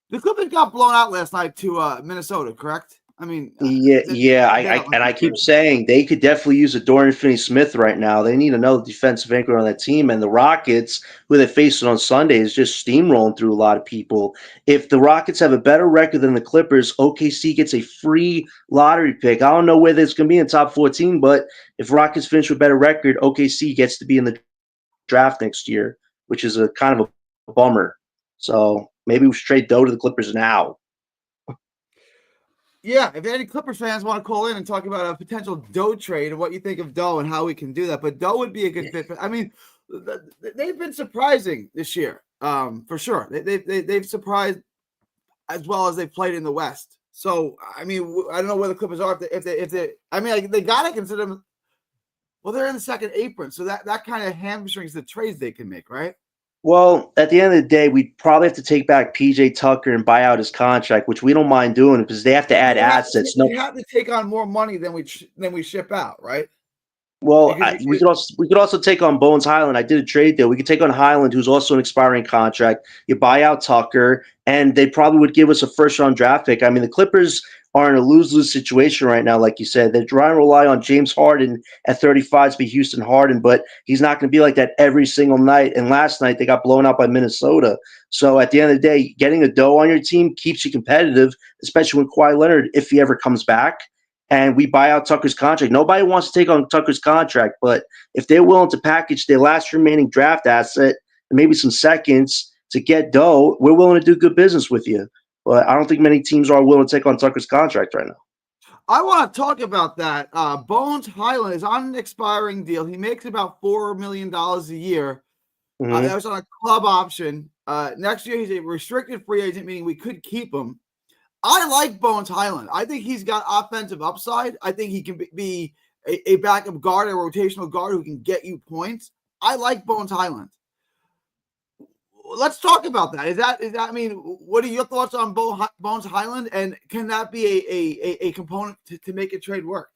the Clippers got blown out last night to Minnesota, correct? I mean, I keep saying they could definitely use a Dorian Finney-Smith right now. They need another defensive anchor on that team. And the Rockets, who they're facing on Sunday, is just steamrolling through a lot of people. If the Rockets have a better record than the Clippers, OKC gets a free lottery pick. I don't know whether it's going to be in top 14, but if Rockets finish with a better record, OKC gets to be in the draft next year, which is a kind of a bummer. So maybe we should trade Doe to the Clippers now. Yeah, if any Clippers fans want to call in and talk about a potential Doe trade and what you think of Doe and how we can do that, but Doe would be a good fit. I mean, they've been surprising this year, for sure. They've surprised as well as they've played in the West. So, I mean, I don't know where the Clippers are if they. I mean, like, they gotta consider them. Well, they're in the second apron, so that kind of hamstrings the trades they can make, right? Well, at the end of the day, we'd probably have to take back PJ Tucker and buy out his contract, which we don't mind doing because they have to add assets. We have to take on more money than we ship out, right? Well, we could also take on Bones Highland. I did a trade deal. We could take on Highland, who's also an expiring contract. You buy out Tucker, and they probably would give us a first-round draft pick. I mean, the Clippers are in a lose-lose situation right now, like you said. They're trying to rely on James Harden at 35 to be Houston Harden, but he's not going to be like that every single night. And last night, they got blown out by Minnesota. So at the end of the day, getting a Doe on your team keeps you competitive, especially when Kawhi Leonard, if he ever comes back, and we buy out Tucker's contract. Nobody wants to take on Tucker's contract, but if they're willing to package their last remaining draft asset and maybe some seconds to get Doe, we're willing to do good business with you. But I don't think many teams are willing to take on Tucker's contract right now. I want to talk about that. Bones Highland is on an expiring deal. He makes about $4 million a year. Mm-hmm. That was on a club option. Next year, he's a restricted free agent, meaning we could keep him. I like Bones Highland. I think he's got offensive upside. I think he can be a backup guard, a rotational guard who can get you points. I like Bones Highland. let's talk about that. Is that? I mean, what are your thoughts on Bones Highland, and can that be a component to make a trade work?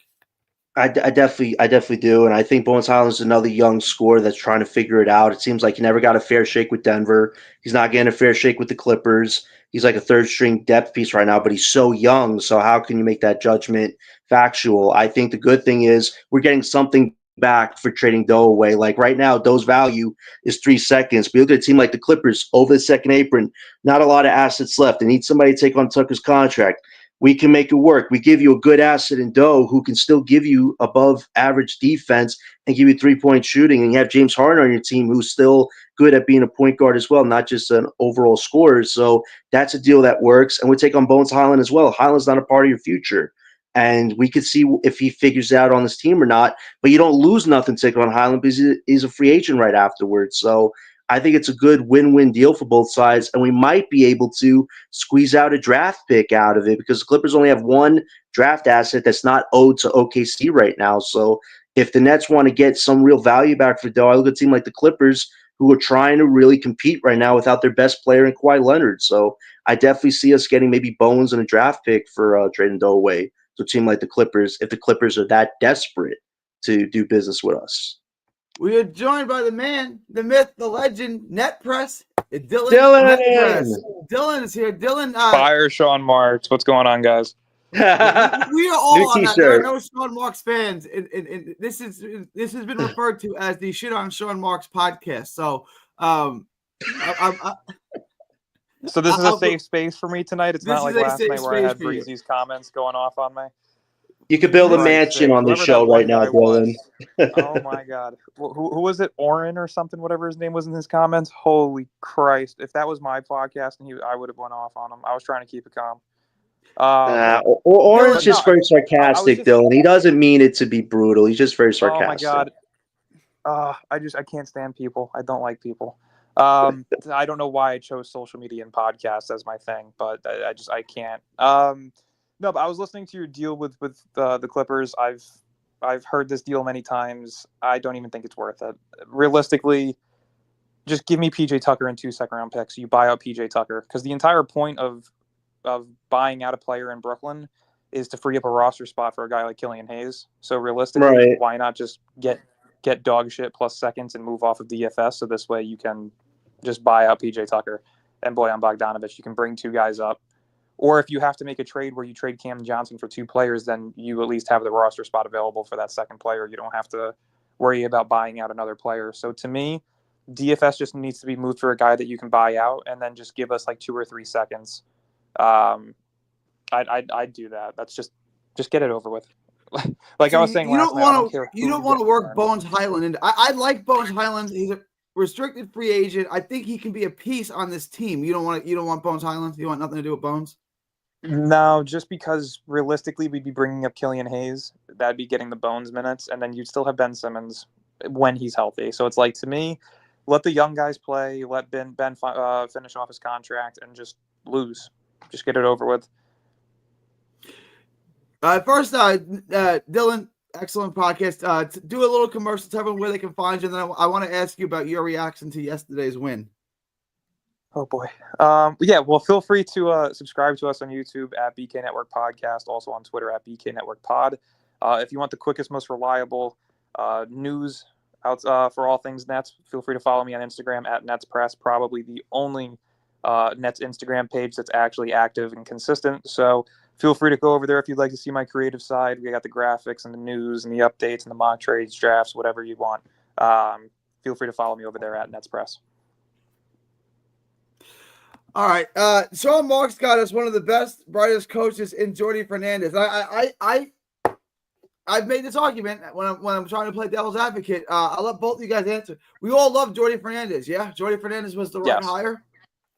I definitely do, and I think Bones Highland is another young scorer that's trying to figure it out. It seems like he never got a fair shake with Denver. He's not getting a fair shake with the Clippers. He's like a third string depth piece right now, but he's so young. So how can you make that judgment factual? I think the good thing is we're getting something back for trading Doe away. Like right now, Doe's value is 3 seconds. But you look at a team like the Clippers over the second apron, not a lot of assets left. They need somebody to take on Tucker's contract. We can make it work. We give you a good asset in Doe who can still give you above average defense and give you 3-point shooting. And you have James Harden on your team who's still good at being a point guard as well, not just an overall scorer. So that's a deal that works. And we take on Bones Highland as well. Highland's not a part of your future. And we could see if he figures out on this team or not. But you don't lose nothing taking on Highland because he's a free agent right afterwards. So I think it's a good win-win deal for both sides, and we might be able to squeeze out a draft pick out of it because the Clippers only have one draft asset that's not owed to OKC right now. So if the Nets want to get some real value back for Doe, I look at a team like the Clippers who are trying to really compete right now without their best player in Kawhi Leonard. So I definitely see us getting maybe Bones and a draft pick for trading Doe away to a team like the Clippers if the Clippers are that desperate to do business with us. We are joined by the man, the myth, the legend, Net Press, Dylan. Dylan! Net Press. Dylan is here. Dylan. Fire Sean Marks. What's going on, guys? We are all New on that. There are t-shirt. no Sean Marks fans, and this has been referred to as the Shit on Sean Marks podcast. So, So this is a safe space for me tonight. It's not like is a last safe night where I space had for you. Breezy's comments going off on me. You could build a Christ mansion sake, on this whoever show that one right now, guy was. Dylan. Oh my God, who was it? Oren or something? Whatever his name was in his comments. Holy Christ! If that was my podcast, and I would have went off on him. I was trying to keep it calm. Oren's just very I sarcastic, was just, Dylan. He doesn't mean it to be brutal. He's just very sarcastic. Oh my God. I can't stand people. I don't like people. I don't know why I chose social media and podcasts as my thing, but I can't. No, but I was listening to your deal with the Clippers. I've heard this deal many times. I don't even think it's worth it. Realistically, just give me PJ Tucker and 2 second-round picks. You buy out PJ Tucker because the entire point of buying out a player in Brooklyn is to free up a roster spot for a guy like Killian Hayes. So realistically, Why not just get dog shit plus seconds and move off of DFS so this way you can just buy out PJ Tucker and Bojan Bogdanovic. You can bring 2 guys up. Or if you have to make a trade where you trade Cam Johnson for 2 players, then you at least have the roster spot available for that second player. You don't have to worry about buying out another player. So to me, DFS just needs to be moved for a guy that you can buy out and then just give us like 2 or 3 seconds. I'd do that. That's just get it over with. Like so I was saying last night, I don't care. You don't want to work Bones Highland, and I like Bones Highland. He's a restricted free agent. I think he can be a piece on this team. You don't want Bones Highland. You want nothing to do with Bones. No, just because realistically we'd be bringing up Killian Hayes. That'd be getting the Bones minutes, and then you'd still have Ben Simmons when he's healthy. So it's like, to me, let the young guys play. Let Ben finish off his contract and just lose. Just get it over with. First, Dylan, excellent podcast. Do a little commercial, tell everyone where they can find you, and then I want to ask you about your reaction to yesterday's win. Oh boy. Yeah, well, feel free to subscribe to us on YouTube at BK Network Podcast, also on Twitter at BK Network Pod. If you want the quickest, most reliable news out for all things Nets, feel free to follow me on Instagram at Nets Press, probably the only Nets Instagram page that's actually active and consistent. So feel free to go over there if you'd like to see my creative side. We got the graphics and the news and the updates and the mock trades, drafts, whatever you want. Feel free to follow me over there at Nets Press. All right. Sean Marks got us one of the best, brightest coaches in Jordy Fernandez. I've made this argument when I'm trying to play devil's advocate. I'll let both of you guys answer. We all love Jordy Fernandez, yeah? Jordy Fernandez was the right hire.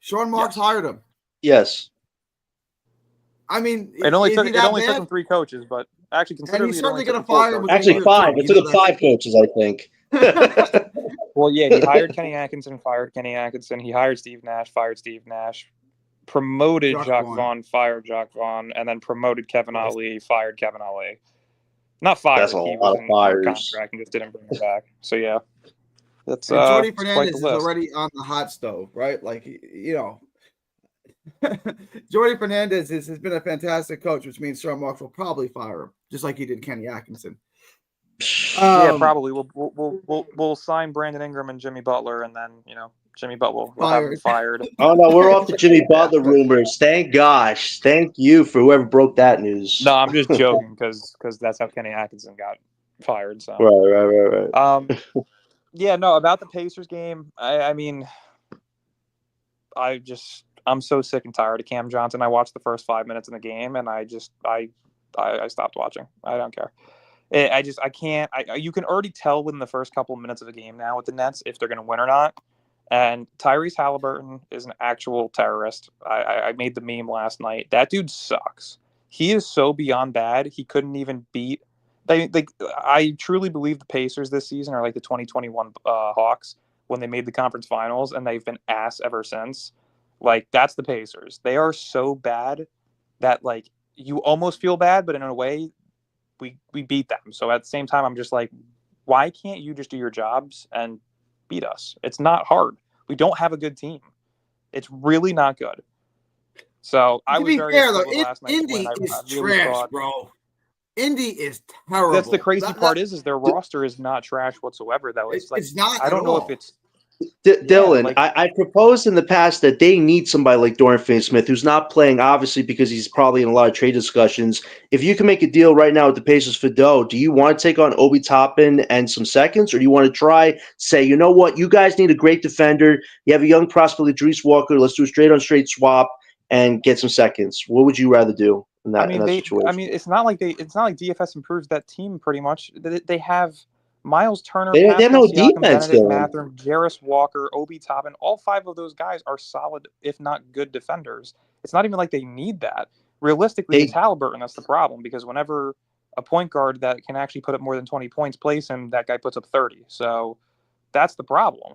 Sean Marks hired him. Yes. I mean, it only took him 3 coaches, but actually considering he's certainly going to 4 fire him. Actually, 5. It took 5 coaches, I think. Well, yeah, he hired Kenny Atkinson, fired Kenny Atkinson. He hired Steve Nash, fired Steve Nash. Promoted Jacques Vaughn, fired Jacques Vaughn, and then promoted Kevin Ali, fired Kevin Ali. Not fired. That's a he lot was of in fires. contract and just didn't bring him back. So yeah, It's And Jordy it's quite Fernandez the is list. already on the hot stove, right? Like, Jordy Fernandez has been a fantastic coach, which means Sean Marks will probably fire him, just like he did Kenny Atkinson. Yeah, probably. We'll sign Brandon Ingram and Jimmy Butler, and then Jimmy Butler will have him fired. Oh no, we're off the Jimmy Butler rumors. Thank gosh. Thank you for whoever broke that news. No, I'm just joking because that's how Kenny Atkinson got fired. So right. Yeah, no, about the Pacers game. I mean, I'm so sick and tired of Cam Johnson. I watched the first 5 minutes in the game, and I stopped watching. I don't care. I can't. You can already tell within the first couple of minutes of a game now with the Nets if they're going to win or not. And Tyrese Halliburton is an actual terrorist. I made the meme last night. That dude sucks. He is so beyond bad. He couldn't even beat. I truly believe the Pacers this season are like the 2021 Hawks when they made the conference finals, and they've been ass ever since. Like, that's the Pacers. They are so bad that like you almost feel bad, but in a way, we beat them. So at the same time, I'm just like, why can't you just do your jobs and beat us? It's not hard. We don't have a good team. It's really not good. So I was very fair, though, upset with last night's win. Indy I is really trash, thought bro. Indy is terrible. that's the crazy part is their roster is not trash whatsoever, though. It's like it's not. I don't know if it's Dylan, like, I proposed in the past that they need somebody like Dorian Finney-Smith, who's not playing, obviously, because he's probably in a lot of trade discussions. If you can make a deal right now with the Pacers for Doe, do you want to take on Obi Toppin and some seconds, or do you want to try, say, you know what, you guys need a great defender. You have a young prospect like Dries Walker. Let's do a straight-on-straight swap and get some seconds. What would you rather do in that situation? it's not like DFS improves that team pretty much. They have Miles Turner, They have Pascal no Siakam, defense, Benedict Dylan. Mathurin, Jarris Walker, Obi Toppin. All five of those guys are solid, if not good defenders. It's not even like they need that. Realistically, it's Halliburton that's the problem, because whenever a point guard that can actually put up more than 20 points plays him, that guy puts up 30. So that's the problem.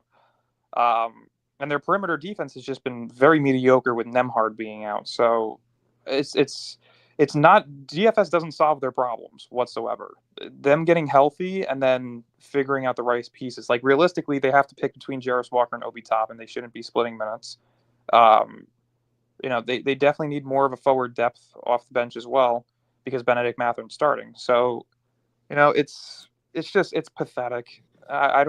And their perimeter defense has just been very mediocre with Nembhard being out. So it's not, DFS doesn't solve their problems whatsoever. Them getting healthy and then figuring out the right pieces. Like, realistically, they have to pick between Jarris Walker and Obi Toppin. They shouldn't be splitting minutes. They definitely need more of a forward depth off the bench as well, because Benedict Mathurin's starting. So, it's pathetic. I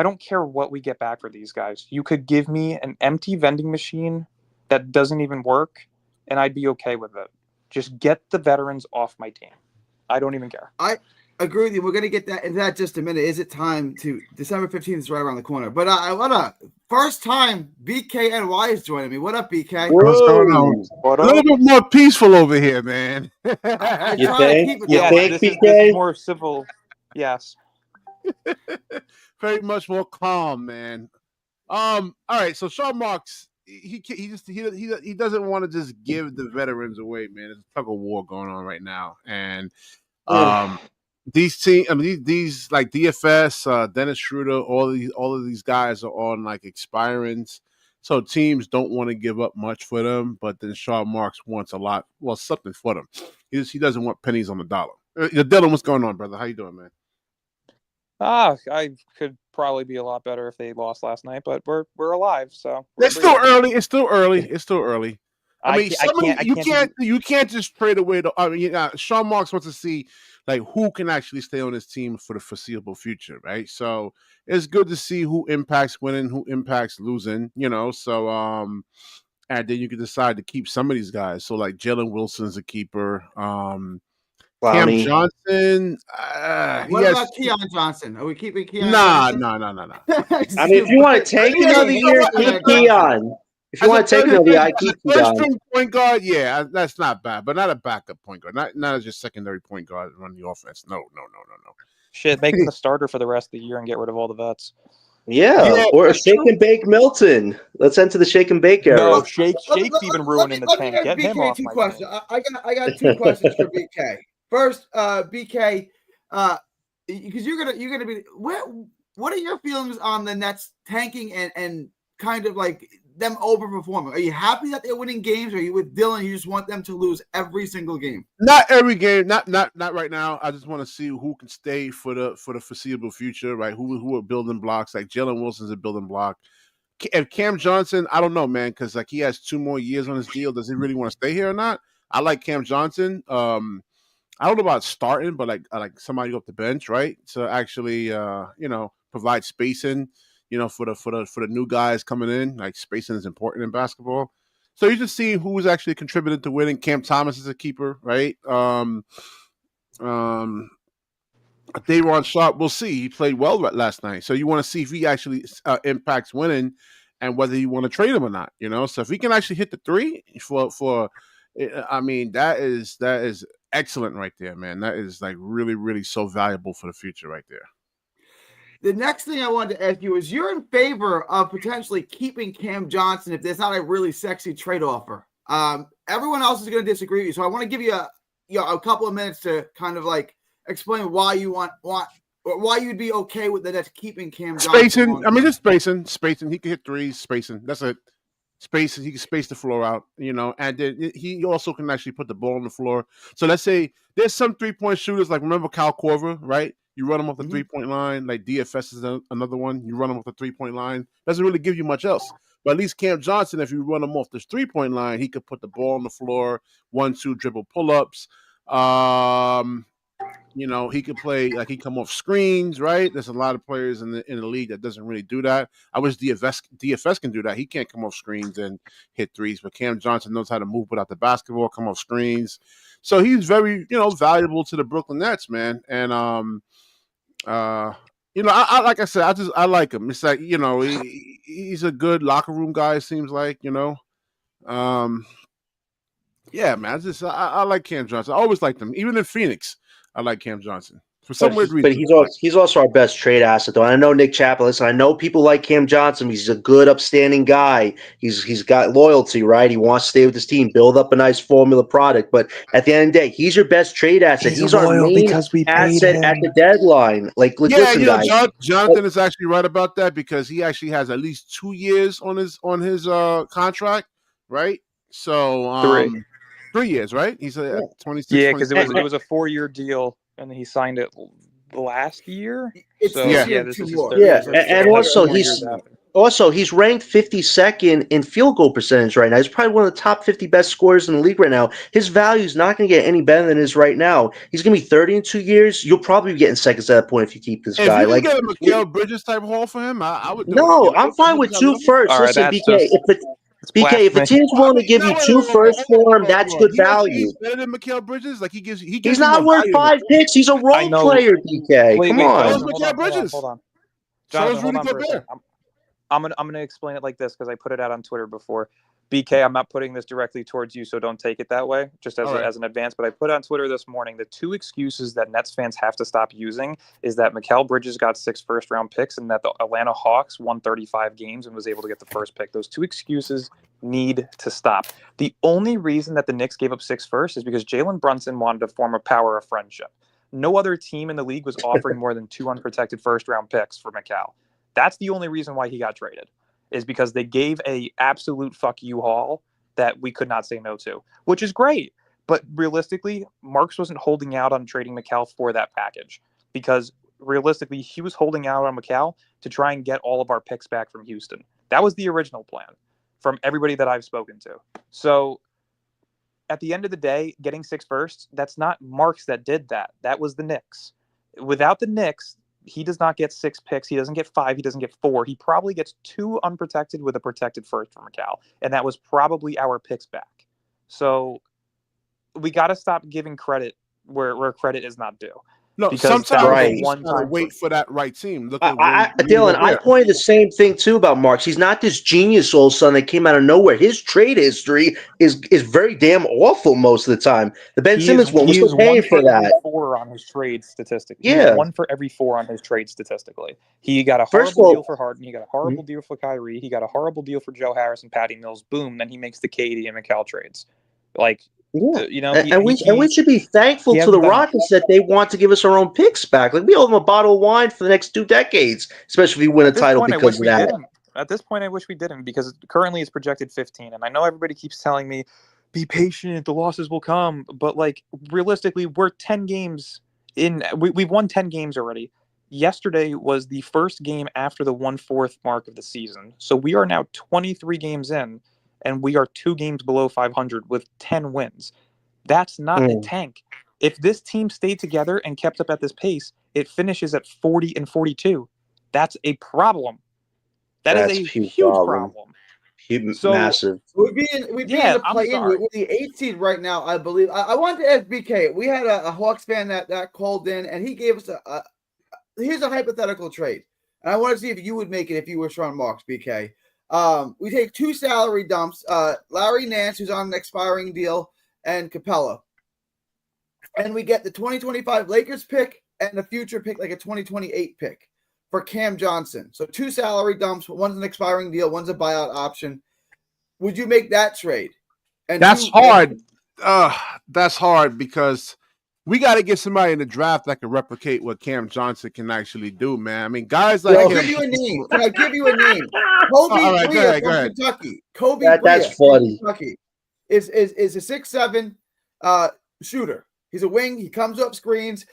don't care what we get back for these guys. You could give me an empty vending machine that doesn't even work, and I'd be okay with it. Just get the veterans off my team. I don't even care. I agree with you. We're going to get into that just a minute. Is it time to December 15th is right around the corner. But I want to first time BKNY is joining me. What up, BK? What's going on? A little bit more peaceful over here, man. You think? This is more civil. Yes. Very much more calm, man. All right. So Sean Marks, he doesn't want to just give the veterans away, man. There's a tug of war going on right now, and these teams, these like DFS, Dennis Schroeder, all of these guys are on like expirings. So teams don't want to give up much for them, but then Sean Marks wants a lot, something for them. He doesn't want pennies on the dollar. Dylan, what's going on, brother? How you doing, man? I could probably be a lot better if they lost last night, but we're alive, so it's still early. It's still early. I mean, you can't just trade away. Sean Marks wants to see like who can actually stay on his team for the foreseeable future, right? So it's good to see who impacts winning, who impacts losing. So and then you can decide to keep some of these guys. So like Jalen Wilson's a keeper. Cam Johnson. What about Keon Johnson? Are we keeping Keon Johnson? No. I mean, if you want to take another year, keep Keon. If you want to take another year, I keep Keon. First string point guard, yeah, that's not bad, but not a backup point guard. Not as your secondary point guard run the offense. No. Shit, make him the starter for the rest of the year and get rid of all the vets. Yeah, or a shake and bake Milton. Let's enter the shake and bake era. No, Shake's even ruining the tank. Get him off my questions. I got two questions for BK. First, BK, because you're gonna be what are your feelings on the Nets tanking and kind of like them overperforming? Are you happy that they're winning games? Or are you with Dylan? You just want them to lose every single game? Not every game, not right now. I just want to see who can stay for the foreseeable future, right? Who are building blocks? Like Jalen Wilson's a building block. If Cam Johnson, I don't know, man, because like he has 2 more years on his deal. Does he really want to stay here or not? I like Cam Johnson. I don't know about starting, but like somebody off the bench, right? To actually, provide spacing, for the new guys coming in. Like spacing is important in basketball. So you just see who's actually contributed to winning. Cam Thomas is a keeper, right? Day'Ron Sharp, we'll see. He played well last night, so you want to see if he actually impacts winning, and whether you want to trade him or not. So if he can actually hit the 3 that is excellent right there, man. That is like really, really so valuable for the future right there. The next thing I wanted to ask you is you're in favor of potentially keeping Cam Johnson if there's not a really sexy trade offer. Everyone else is going to disagree with you, so I want to give you a couple of minutes to kind of like explain why you want why you'd be okay with the Nets keeping Cam Johnson. Spacing. I mean, just spacing. He can hit threes. Spacing. That's it. Spacing. He can space the floor out. And then he also can actually put the ball on the floor. So let's say there's some 3-point shooters like remember Kyle Korver, right? You run him off the 3-point line. Like DFS is another one. You run him off the 3-point line. Doesn't really give you much else. But at least Cam Johnson, if you run him off this 3-point line, he could put the ball on the floor, 1-2 dribble pull-ups. He could play like he come off screens, right? There's a lot of players in the league that doesn't really do that. I wish DFS can do that. He can't come off screens and hit threes, but Cam Johnson knows how to move without the basketball, come off screens. So he's very, valuable to the Brooklyn Nets, man. And I like I said, I like him. It's like, he's a good locker room guy, it seems like, Yeah, man. I like Cam Johnson. I always liked him. Even in Phoenix, I like Cam Johnson. For some weird reason. But he's also our best trade asset, though. And I know Nick Chappell. Listen, I know people like Cam Johnson. He's a good, upstanding guy. He's got loyalty, right? He wants to stay with his team, build up a nice formula product. But at the end of the day, he's your best trade asset. He's our main asset at the deadline. Listen, guys. Jonathan is actually right about that because he actually has at least 2 years on his contract, right? So 3 years, right? He's 26. Yeah, because it was a 4-year deal. And he signed it last year. This is his third year. And also he's ranked 52nd in field goal percentage right now. He's probably one of the top 50 best scorers in the league right now. His value is not going to get any better than it is right now. He's going to be 30 in 2 years. You'll probably be getting seconds at that point if you keep this guy. If you get a Mikal Bridges type haul for him, I would. I'm fine with 2 firsts. Listen, BK, if a team's willing to give you 2 firsts for him, that's good value. He's better than Mikal Bridges. Like he gives. He's not worth 5 picks. He's a role player, BK. Come on. Hold on. Jonathan, I'm gonna explain it like this because I put it out on Twitter before. BK, I'm not putting this directly towards you, so don't take it that way, just as an advance. But I put on Twitter this morning the 2 excuses that Nets fans have to stop using is that Mikal Bridges got 6 first-round picks and that the Atlanta Hawks won 35 games and was able to get the first pick. Those 2 excuses need to stop. The only reason that the Knicks gave up 6 first is because Jalen Brunson wanted to form a power of friendship. No other team in the league was offering more than 2 unprotected first-round picks for Mikal. That's the only reason why he got traded. Is because they gave a absolute fuck you haul that we could not say no to, which is great. But realistically, Marks wasn't holding out on trading Mikal for that package because realistically, he was holding out on Mikal to try and get all of our picks back from Houston. That was the original plan from everybody that I've spoken to. So at the end of the day, getting 6 firsts, that's not Marks that did that. That was the Knicks. Without the Knicks, he does not get 6 picks. He doesn't get 5. He doesn't get 4. He probably gets 2 unprotected with a protected first for Mikal. And that was probably our picks back. So we got to stop giving credit where credit is not due. No, sometimes you gotta wait for that right team. Look at Dylan, I pointed the same thing too about Marks. He's not this genius old son that came out of nowhere. His trade history is very damn awful most of the time. The Ben Simmons one was still paying for that. 4 on his trade statistically. Yeah, 1 for every 4 on his trade statistically. He got a horrible deal for Harden. He got a horrible deal for Kyrie. He got a horrible deal for Joe Harris and Patty Mills. Boom, then he makes the KD and Mikal trades. We should be thankful to the Rockets that they want to give us our own picks back. Like we owe them a bottle of wine for the next 2 decades, especially if we win a title because of that. At this point, I wish we didn't, because currently it's projected 15, and I know everybody keeps telling me, "Be patient, the losses will come." But like realistically, we're 10 games in. We've won 10 games already. Yesterday was the first game after the 1/4 mark of the season, so we are now 23 games in, and we are 2 games below 500 with 10 wins. That's not a tank. If this team stayed together and kept up at this pace, it finishes at 40 and 42. That's a problem. That's a huge problem. So, Massive. We'd be in the I'm play-in. sorry. We're the 8th seed right now, I believe. I wanted to ask BK. We had a Hawks fan that called in, and he gave us here's a hypothetical trade. And I want to see if you would make it if you were Sean Marks, BK. We take 2 salary dumps, Larry Nance, who's on an expiring deal, and Capella. And we get the 2025 Lakers pick and the future pick, like a 2028 pick for Cam Johnson. So 2 salary dumps, one's an expiring deal, one's a buyout option. Would you make that trade? And that's hard. That's hard because we got to get somebody in the draft that can replicate what Cam Johnson can actually do, man. I mean, guys like I'll Cam. give you a name. Can I give you a name? Kobe Bria from Kentucky. Kobe Bria that's funny. from Kentucky is a 6'7" shooter. He's a wing. He comes up screens.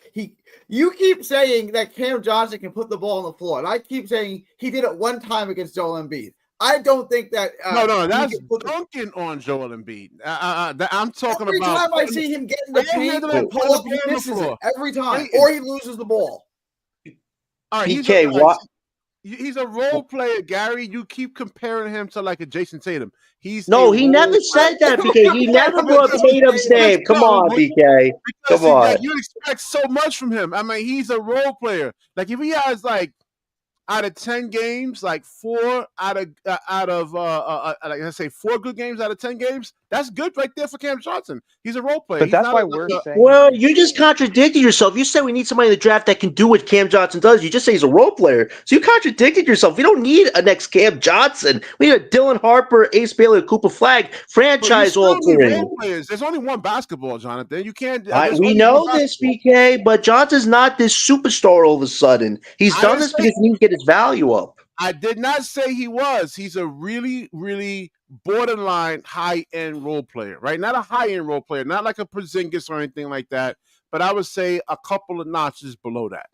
You keep saying that Cam Johnson can put the ball on the floor, and I keep saying he did it one time against Joel Embiid. I don't think that. No, that's dunking on Joel Embiid. I'm talking every about. Every time I see him get in the paint and pull up, he misses it every time, or he loses the ball. All right, he's a role player, Gary. You keep comparing him to like a Jason Tatum. He never said that, BK. He never brought Tatum's name. Come on, BK. Come on. You expect so much from him. I mean, he's a role player. Like if he has like out of 10 games, like 4 out of like I say 4 good games out of 10 games, that's good right there for Cam Johnson. He's a role player. But that's why we're saying. Well, you just contradicted yourself. You said we need somebody in the draft that can do what Cam Johnson does. You just say he's a role player. So you contradicted yourself. We don't need a next Cam Johnson. We need a Dylan Harper, Ace Bailey, Cooper Flag franchise altering. There's only one basketball, Jonathan. You can't. We know this, BK, but Johnson's not this superstar all of a sudden. He's done this because he needs to get his value up. I did not say he was. He's a really, really borderline high-end role player, right? Not a high-end role player, not like a Porzingis or anything like that, but I would say a couple of notches below that.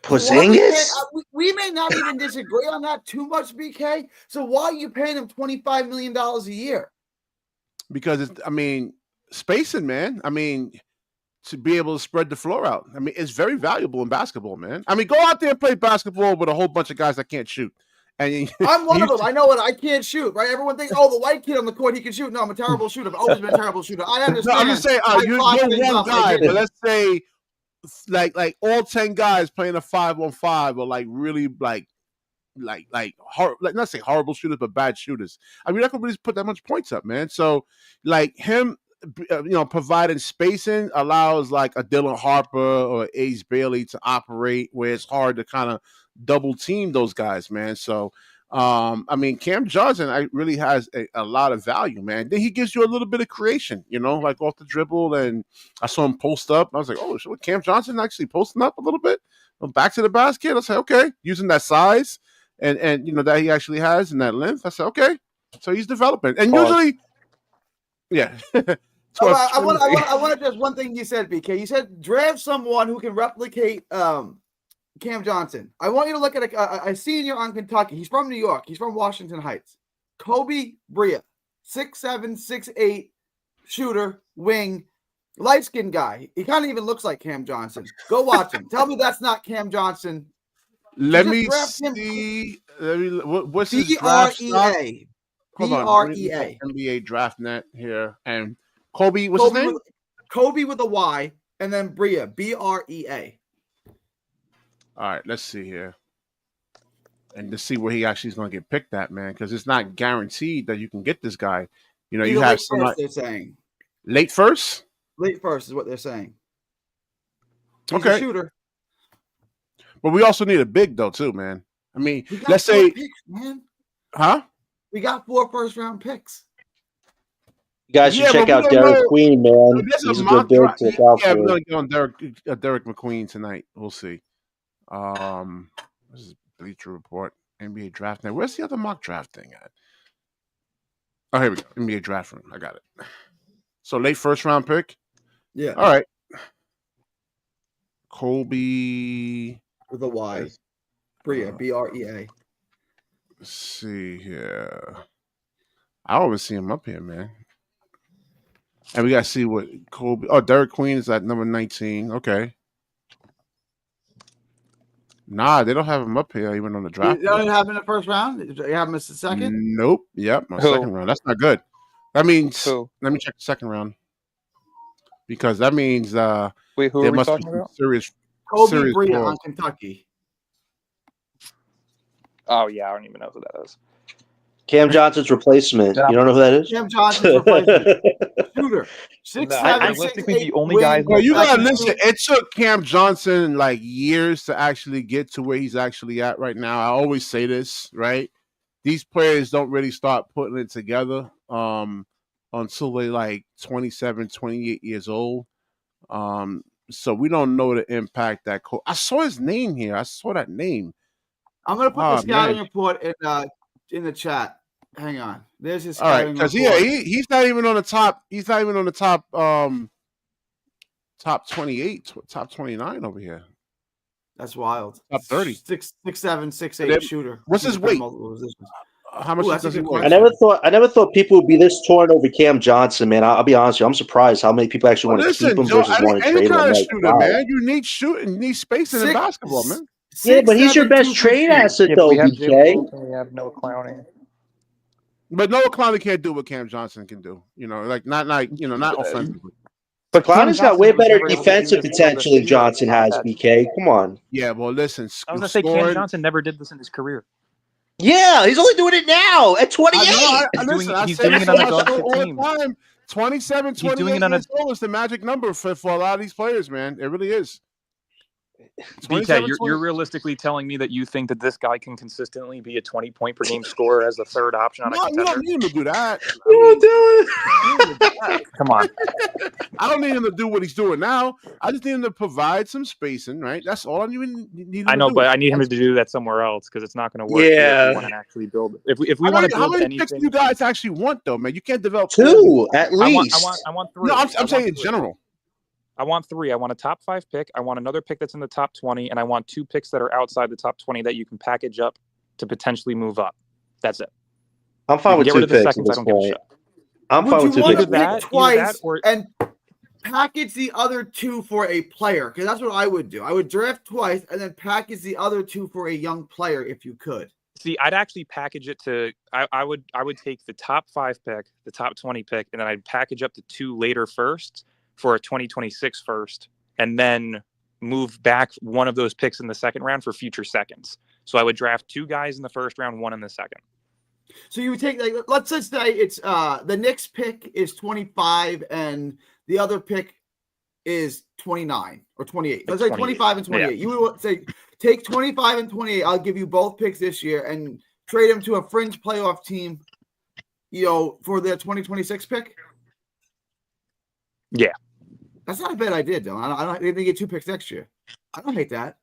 Porzingis? We may not even disagree on that too much, BK. So why are you paying him $25 million a year? Because, spacing, man. To be able to spread the floor out. It's very valuable in basketball, man. Go out there and play basketball with a whole bunch of guys that can't shoot. And I'm one of them. I know what I can't shoot, right? Everyone thinks, the white kid on the court, he can shoot. No, I'm a terrible shooter. I've always been a terrible shooter. I understand. No, I'm just saying, you're one guy, but let's say like all 10 guys playing a 5-on-5 or like really like not say horrible shooters, but bad shooters. That could really put that much points up, man. So like him, providing spacing allows like a Dylan Harper or Ace Bailey to operate where it's hard to kind of double team those guys, man. So, Cam Johnson really has a lot of value, man. Then he gives you a little bit of creation, like off the dribble. And I saw him post up. I was like, oh, so Cam Johnson actually posting up a little bit, back to the basket. I was like, okay, using that size and that he actually has and that length. I said, okay, so he's developing. And usually, yeah. I want to just one thing you said, BK. You said draft someone who can replicate Cam Johnson. I want you to look at a senior on Kentucky. He's from New York. He's from Washington Heights. Kobe Bria, 6'7", 6'8", shooter, wing, light-skinned guy. He kind of even looks like Cam Johnson. Go watch him. Tell me that's not Cam Johnson. Let me see. What's his draft stock? BREA. NBA draft net here. And Kobe, what's his name? Kobe with a Y, and then Bria, BREA. All right, let's see here. And to see where he actually is going to get picked at, man, because it's not guaranteed that you can get this guy. You have some. They're saying late first. Late first is what they're saying. He's a shooter. But we also need a big though too, man. Let's say, picks, man. Huh? We got 4 first-round picks. You guys should check out Derek Queen, man. He's a good build to look out for. We're going to go on Derek McQueen tonight. We'll see. This is Bleacher Report. NBA draft night. Where's the other mock draft thing at? Oh, here we go. NBA draft room. I got it. So late first round pick. Yeah. All right. Colby With a Y. Brea, Brea. Let's see here. I always see him up here, man. And we got to see what Colby. Oh, Derek Queen is at number 19. Okay. Nah, they don't have him up here even on the draft. You don't have him in the first round? You have him as the second? Nope. Yep. My second round. That's not good. That means Who? let me check the second round. Because that means Wait, who there are we must be talking some about? Kobe serious Bryant flaws. on Kentucky. Oh yeah, I don't even know who that is. Cam Johnson's replacement. Yeah. You don't know who that is? Cam Johnson's replacement. Shooter. 6'7", realistically, 6'8", the only guys- Well, you that gotta can listen. shoot. It took Cam Johnson like years to actually get to where he's actually at right now. I always say this, right? These players don't really start putting it together until they're like 27, 28 years old. So we don't know the impact that I saw his name here. I saw that name. I'm gonna put the scouting man. report in the chat. Hang on. There's his All right, scouting because report. he's not even on the top. He's not even on the top. Top 28, top 29 over here. That's wild. Top 30. 6'7", 6'8" Then, shooter. what's his He can play weight? multiple positions. How much Ooh, that's a does he good weigh? question. I never thought people would be this torn over Cam Johnson, man. I'll be honest with you. I'm surprised how many people actually want to keep him Joe, versus want to any trade him. kind I'm of like, shooter, wow. man. You need shooting. You need spacing in basketball, man. Yeah, but he's your 6'7", best trade 215. asset, Yeah, though, we have BK. Jalen Wilson, we have Noah Clowney. But Noah Clowney can't do what Cam Johnson can do. You know, not offensively. But Clowney's got way Johnson was better never able to do defensive this for the potential than Steelers Johnson has, that- BK. Come on. Yeah, well, listen. I was gonna say Cam Johnson never did this in his career. Yeah, he's only doing it now at 28. He's doing it on a dog shit all team. the time. 27, He's doing 28 it on a- years old is the magic number for a lot of these players, man. It really is. BK, you're realistically telling me that you think that this guy can consistently be a 20-point per game scorer as the third option on a No, you contender? don't need him to do that. Come on. I don't need him to do what he's doing now. I just need him to provide some spacing, right? That's all I even need him I know, to do. but I need him to do that somewhere else because it's not going to work. Yeah. If we want to actually build. If we want to How build many picks do you anything, guys actually want, though, man? You can't develop Two, at I least. want three. No, I I'm want saying in three. general. I want three. I want a top 5 pick. I want another pick that's in the top 20, and I want 2 picks that are outside the top 20 that you can package up to potentially move up. That's it. I'm fine with Get 2 rid of the picks at seconds. I this don't give a point. shit. I'm Would fine you with 2 want picks. to Either pick that- twice either that or- and package the other 2 for a player? Because that's what I would do. I would draft twice and then package the other 2 for a young player if you could. See, I'd actually package it to. I would take the top 5 pick, the top 20 pick, and then I'd package up the 2 later firsts for a 2026 first, and then move back one of those picks in the second round for future seconds. So I would draft 2 guys in the first round, 1 in the second. So you would take, like, let's just say it's the next pick is 25 and the other pick is 29 or 28. Let's say 25 and 28. Yeah. You would say take 25 and 28. I'll give you both picks this year and trade them to a fringe playoff team, for their 2026 pick. Yeah. That's not a bad idea, Dylan. I don't think they get 2 picks next year. I don't hate that.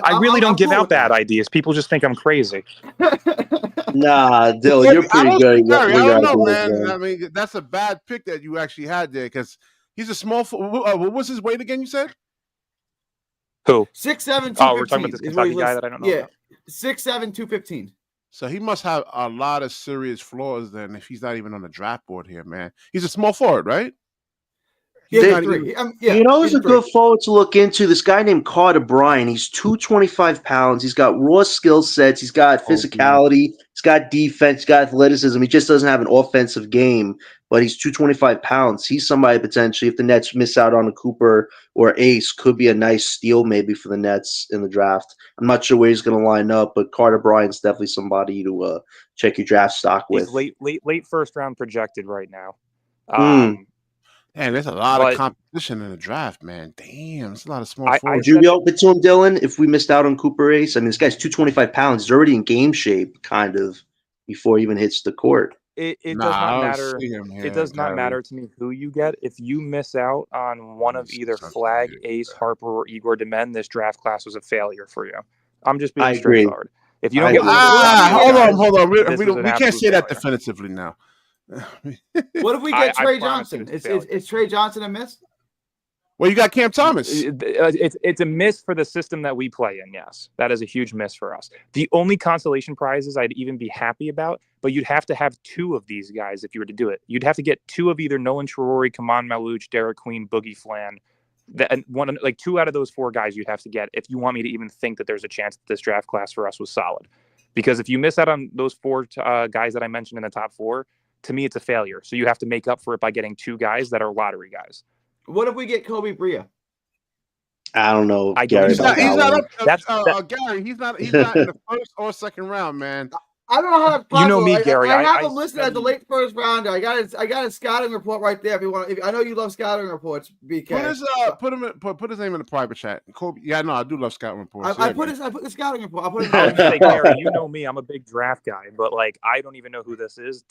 I really don't give cool out with bad ideas. People just think I'm crazy. Nah, Dylan, you're pretty good. I don't know, man. man. I mean, that's a bad pick that you actually had there because he's a small. What was his weight again? You said Who? 6'7", 215. Oh, we're talking about this Kentucky guy that I don't know. Yeah, about. 6'7", 215. so. He must have a lot of serious flaws then if he's not even on the draft board here, man. He's a small forward, right? Yeah, They- 3. You know who's he's a good forward to look into? This guy named Carter Bryant. He's 225 pounds. He's got raw skill sets. He's got physicality. He's got defense. He's got athleticism. He just doesn't have an offensive game, but he's 225 pounds. He's somebody potentially, if the Nets miss out on a Cooper or Ace, could be a nice steal maybe for the Nets in the draft. I'm not sure where he's going to line up, but Carter Bryant's definitely somebody to check your draft stock with. He's late first round projected right now. Man, there's a lot of competition in the draft, man. Damn, it's a lot of small forwards. Would you be open to him, Dylan, if we missed out on Cooper Ace? I mean, this guy's 225 pounds. He's already in game shape, kind of, before he even hits the court. It does not matter. It does not matter to me who you get. If you miss out on one of either Flag, Ace, Harper, or Igor Demen, this draft class was a failure for you. I'm just being straightforward. If you don't get one of those hold on. this was an We can't absolute say that failure. definitively now. What if we get I Trey promise Johnson? it's a failure. Is Trey Johnson a miss? Well, you got Cam Thomas. It's a miss for the system that we play in. Yes, that is a huge miss for us. The only consolation prizes I'd even be happy about, but you'd have to have two of these guys if you were to do it. You'd have to get two of either Nolan Traore, Kaman Malouch, Derek Queen, Boogie Flan. And one, like 2 out of those 4 guys you'd have to get if you want me to even think that there's a chance that this draft class for us was solid. Because if you miss out on those 4 guys that I mentioned in the top 4, to me it's a failure. So you have to make up for it by getting 2 guys that are lottery guys. What if we get Kobe Bria? I don't know, I Gary. don't- He's not about Gary. He's not in the first or second round, man. I don't know how that's You know possible. me, Gary. I have I him listed as the study- late first rounder. I got a scouting report right there. If you want, I know you love scouting reports, BK. Put his name in the private chat. Kobe. Yeah, no, I do love scouting reports. I put the scouting report. I put it. I was gonna say, Gary, you know me. I'm a big draft guy, but like I don't even know who this is.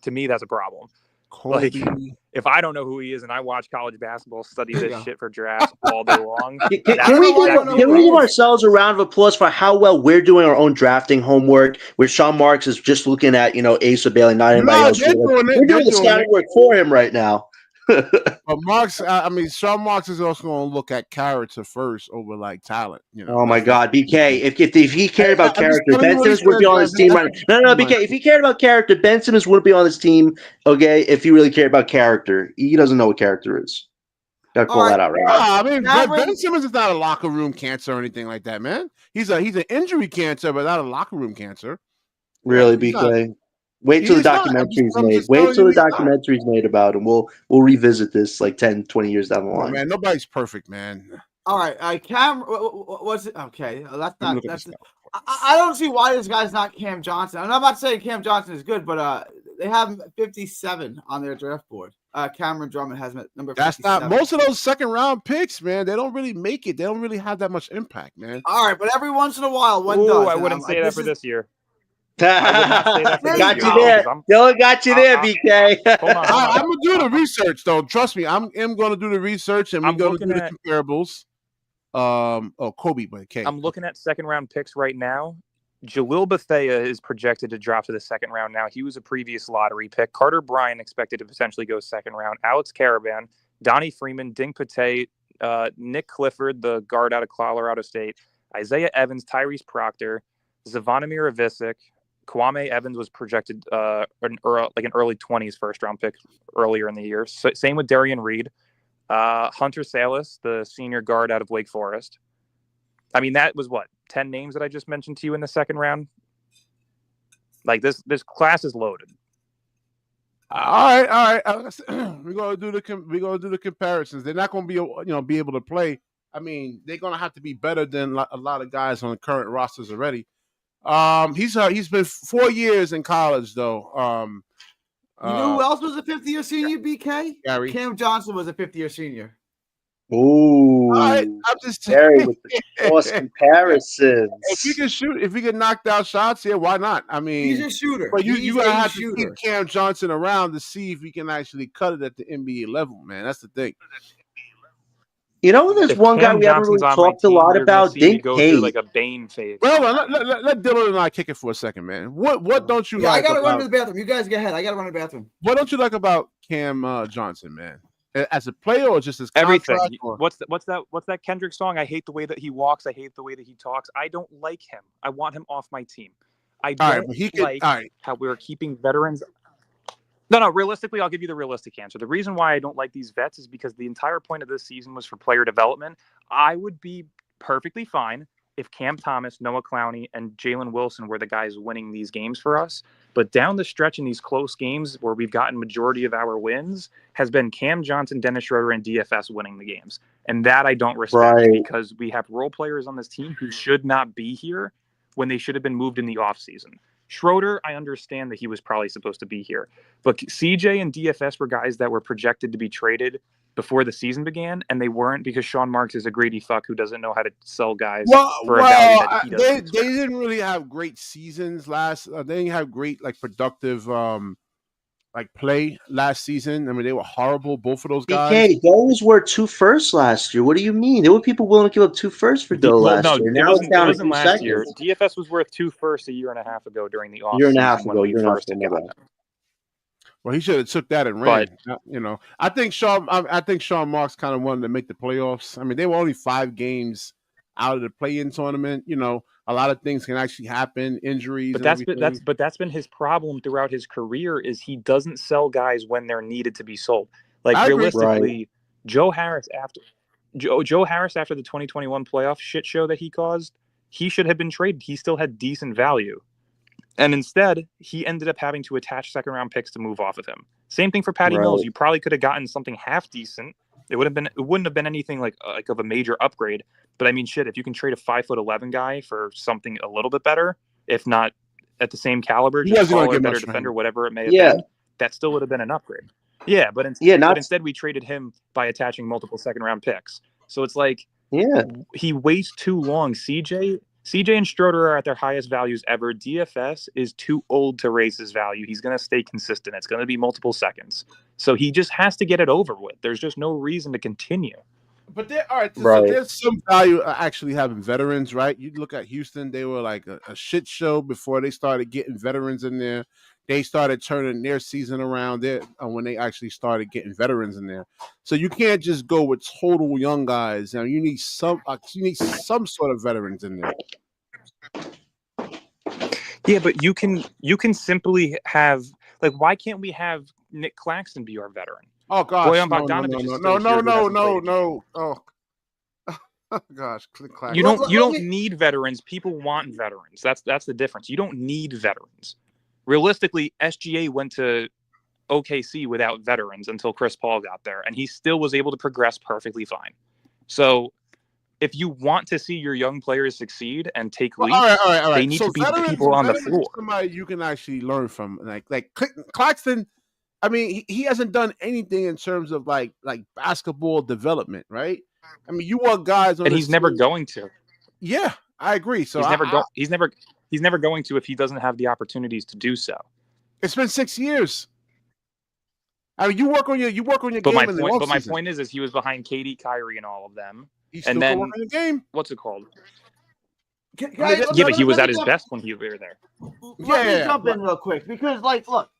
To me, that's a problem. Kobe. Like, if I don't know who he is and I watch college basketball, study There you this go. shit for drafts all day long. Can we give ourselves a round of applause for how well we're doing our own drafting homework? Where Sean Marks is just looking at Asa Bailey, not anybody else. We're doing the scouting work for him right now. But Marks, Sean Marks is also going to look at character first over like talent. Oh my God, BK! If he cared about character, Ben Simmons would be on his team right now. No, BK. If he cared about character, Ben Simmons wouldn't be on his team. Okay, if he really cared about character, he doesn't know what character is. Gotta call that out right now. Ben Simmons is not a locker room cancer or anything like that, man. He's an injury cancer, but not a locker room cancer. Really, BK. Wait till the documentary's made. Wait till the documentary's made about him. We'll revisit this like 10, 20 years down the line. Oh, man, nobody's perfect, man. All right, Cam. What's it? Okay, that's not. I don't see why this guy's not Cam Johnson. I'm not saying Cam Johnson is good, but they have him at 57 on their draft board. Cameron Drummond has him at number 57. That's not most of those second round picks, man. They don't really make it. They don't really have that much impact, man. All right, but every once in a while, one does. I wouldn't say that for this year. Got you there. Dylan got you there, BK. Hold on. I'm gonna do the research, though. Trust me, I'm gonna do the research, and we're gonna do the comparables. Kobe, but okay. I'm looking at second round picks right now. Jalil Bethea is projected to drop to the second round now. He was a previous lottery pick. Carter Bryant expected to potentially go second round. Alex Caravan, Donnie Freeman, Ding Pate, Nick Clifford, the guard out of Colorado State, Isaiah Evans, Tyrese Proctor, Zavonimir Ivisic, Kwame Evans was projected like an early 20s first round pick earlier in the year. So, same with Darian Reed. Hunter Salas, the senior guard out of Wake Forest. I mean, that was 10 names that I just mentioned to you in the second round. Like this class is loaded. All right. We're gonna do the comparisons. They're not gonna be able to play. I mean, they're gonna have to be better than a lot of guys on the current rosters already. He's been 4 years in college though. You know who else was a 5th-year senior, BK? Gary. Cam Johnson was a 5th-year senior. Ooh, I'm just Gary with the false comparisons. If he can knock down shots, yeah, why not? I mean, he's a shooter. But you gotta have to keep Cam Johnson around to see if he can actually cut it at the NBA level, man. That's the thing. You know, there's one guy we haven't really talked a lot about, Dink Pate. Like a Bane phase. Well, let Dylan and I kick it for a second, man. What don't you like? I gotta run to the bathroom. You guys get ahead. I gotta run to the bathroom. What don't you like about Cam Johnson, man? As a player or just as everything? Or? What's that Kendrick song? I hate the way that he walks. I hate the way that he talks. I don't like him. I want him off my team. I don't like how we're keeping veterans. No. Realistically, I'll give you the realistic answer. The reason why I don't like these vets is because the entire point of this season was for player development. I would be perfectly fine if Cam Thomas, Noah Clowney, and Jalen Wilson were the guys winning these games for us. But down the stretch in these close games where we've gotten majority of our wins has been Cam Johnson, Dennis Schroeder, and DFS winning the games. And that I don't respect because we have role players on this team who should not be here when they should have been moved in the offseason. Schroeder, I understand that he was probably supposed to be here. But CJ and DFS were guys that were projected to be traded before the season began, and they weren't because Sean Marks is a greedy fuck who doesn't know how to sell guys for a value that he doesn't. They didn't really have great seasons last. They didn't have great, like, productive play last season. I mean, they were horrible, both of those guys. BK, Doe was worth 2 firsts last year. What do you mean? There were people willing to give up 2 firsts for Doe last year. It Now it's down to 2 last year. seconds. DFS was worth 2 firsts a year and a half ago during the off Year and a season half when ago. we Year and a half first had ago. gotten him. Well, he should have took that and ran. You know, I think Sean Marks kind of wanted to make the playoffs. I mean, they were only 5 games out of the play-in tournament. You know, a lot of things can actually happen, injuries. But that's been his problem throughout his career is he doesn't sell guys when they're needed to be sold. Like realistically, Joe Harris after the 2021 playoff shit show that he caused, he should have been traded. He still had decent value. And instead, he ended up having to attach second-round picks to move off of him. Same thing for Patty Mills. You probably could have gotten something half decent. It wouldn't have been anything like of a major upgrade. But I mean, shit, if you can trade a 5'11" guy for something a little bit better, if not at the same caliber, just taller, better defender, whatever it may have been, that still would have been an upgrade. Yeah, but instead we traded him by attaching multiple second-round picks. So it's like, he waits too long. CJ and Schroeder are at their highest values ever. DFS is too old to raise his value. He's going to stay consistent. It's going to be multiple seconds. So he just has to get it over with. There's just no reason to continue. But so there's some value actually having veterans, right? You look at Houston, they were like a shit show before they started getting veterans in there. They started turning their season around there when they actually started getting veterans in there. So you can't just go with total young guys. Now you need some sort of veterans in there. Yeah, but you can simply have why can't we have Nick Claxton be our veteran? Oh gosh, Boyan Bogdanovic no. Oh gosh, you don't need veterans. People want veterans. That's the difference. You don't need veterans. Realistically, SGA went to OKC without veterans until Chris Paul got there, and he still was able to progress perfectly fine. So, if you want to see your young players succeed and take leads, all right. They need to be the people on the floor. Somebody you can actually learn from, like Claxton. I mean, he hasn't done anything in terms of like basketball development, right? I mean, you want guys, and he's never going to. Yeah, I agree. So he's never going to if he doesn't have the opportunities to do so. It's been 6 years. I mean, you work on your game. But my point is he was behind KD, Kyrie, and all of them. He's still working on the game. What's it called? But he was at his best when he was there. Let me jump in real quick because, look,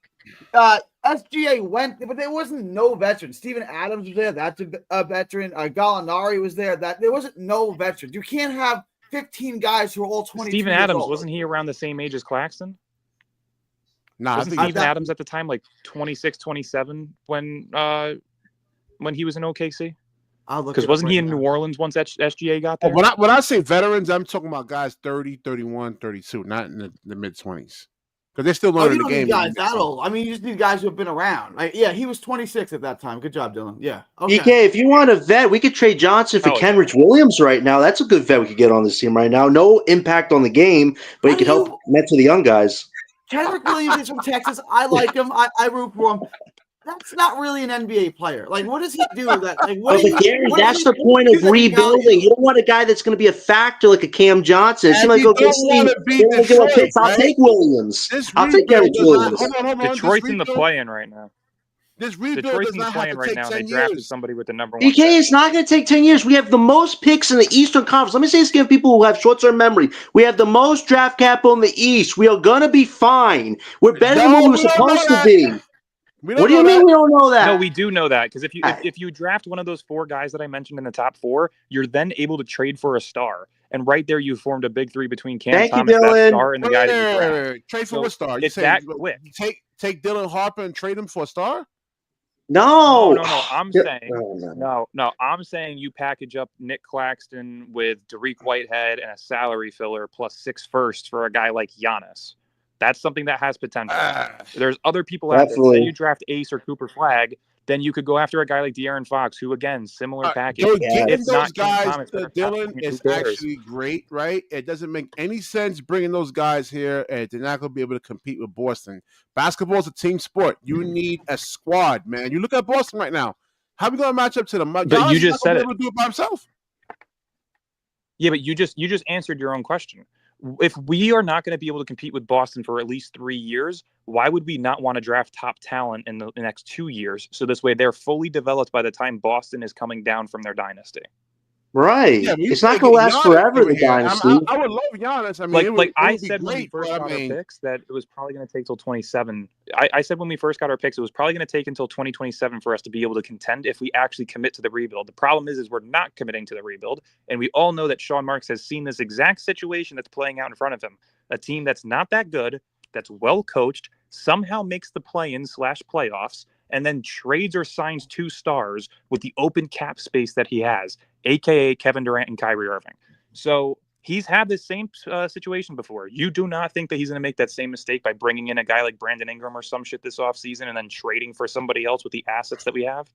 SGA went, but there wasn't no veteran. Steven Adams was there. That's a veteran. Gallinari was there. There wasn't no veterans. You can't have 15 guys who are all 20. Steven Adams, wasn't he around the same age as Claxton? No, wasn't Steven Adams at the time like 26, 27 when he was in OKC? Because wasn't he in New Orleans once SGA got there? When I say veterans, I'm talking about guys 30, 31, 32, not in the mid-20s. Because they're still learning the game. You don't need guys that old. I mean, you just need guys who have been around. He was 26 at that time. Good job, Dylan. Yeah. Okay. BK, if you want a vet, we could trade Johnson for Kenrich Williams right now. That's a good vet we could get on this team right now. No impact on the game, but he could help mentor the young guys. Kenrich Williams is from Texas. I like him. I root for him. That's not really an NBA player. Like, what does he do? That's the point of rebuilding. You don't want a guy that's going to be a factor like a Cam Johnson. It seems like I'll take Williams. I'll take Kenrich Williams. Hold on. Detroit's in the play-in right now. This rebuild Detroit's does in the not have play-in to right take now. 10 They drafted years. somebody with the number 1. BK, it's not going to take 10 years. We have the most picks in the Eastern Conference. Let me say this again, people who have short-term memory. We have the most draft capital in the East. We are going to be fine. We're better than what we were supposed to be. What do you mean we don't know that? No, we do know that because if you draft one of those 4 guys that I mentioned in the top 4, you're then able to trade for a star. And right there, you formed a big 3 between Cam Thomas, that star, and the guy that you draft. Trade for a star. It's that quick. Take Dylan Harper and trade him for a star? No. I'm saying I'm saying you package up Nick Claxton with Derek Whitehead and a salary filler plus 6 firsts for a guy like Giannis. That's something that has potential. There's other people out there. Say you draft Ace or Cooper Flag, then you could go after a guy like De'Aaron Fox, who, again, similar package. Getting those guys, Dylan, is actually great, right? It doesn't make any sense bringing those guys here, and they're not going to be able to compete with Boston. Basketball is a team sport. You need a squad, man. You look at Boston right now. How are we going to match up to them? But you just said it. Do it by himself. Yeah, but you just answered your own question. if we are not going to be able to compete with Boston for at least 3 years, why would we not want to draft top talent in the next 2 years? So this way they're fully developed by the time Boston is coming down from their dynasty. Right. Yeah, It's not going to last forever, the dynasty. I would love Giannis. I mean, I said when we first got our picks that it was probably going to take till 27. I said when we first got our picks, it was probably going to take until 2027 for us to be able to contend if we actually commit to the rebuild. The problem is we're not committing to the rebuild. And we all know that Sean Marks has seen this exact situation that's playing out in front of him. A team that's not that good, that's well coached, somehow makes the play-in/playoffs, and then trades or signs 2 stars with the open cap space that he has, aka Kevin Durant and Kyrie Irving. So he's had this same situation before. You do not think that he's going to make that same mistake by bringing in a guy like Brandon Ingram or some shit this offseason and then trading for somebody else with the assets that we have?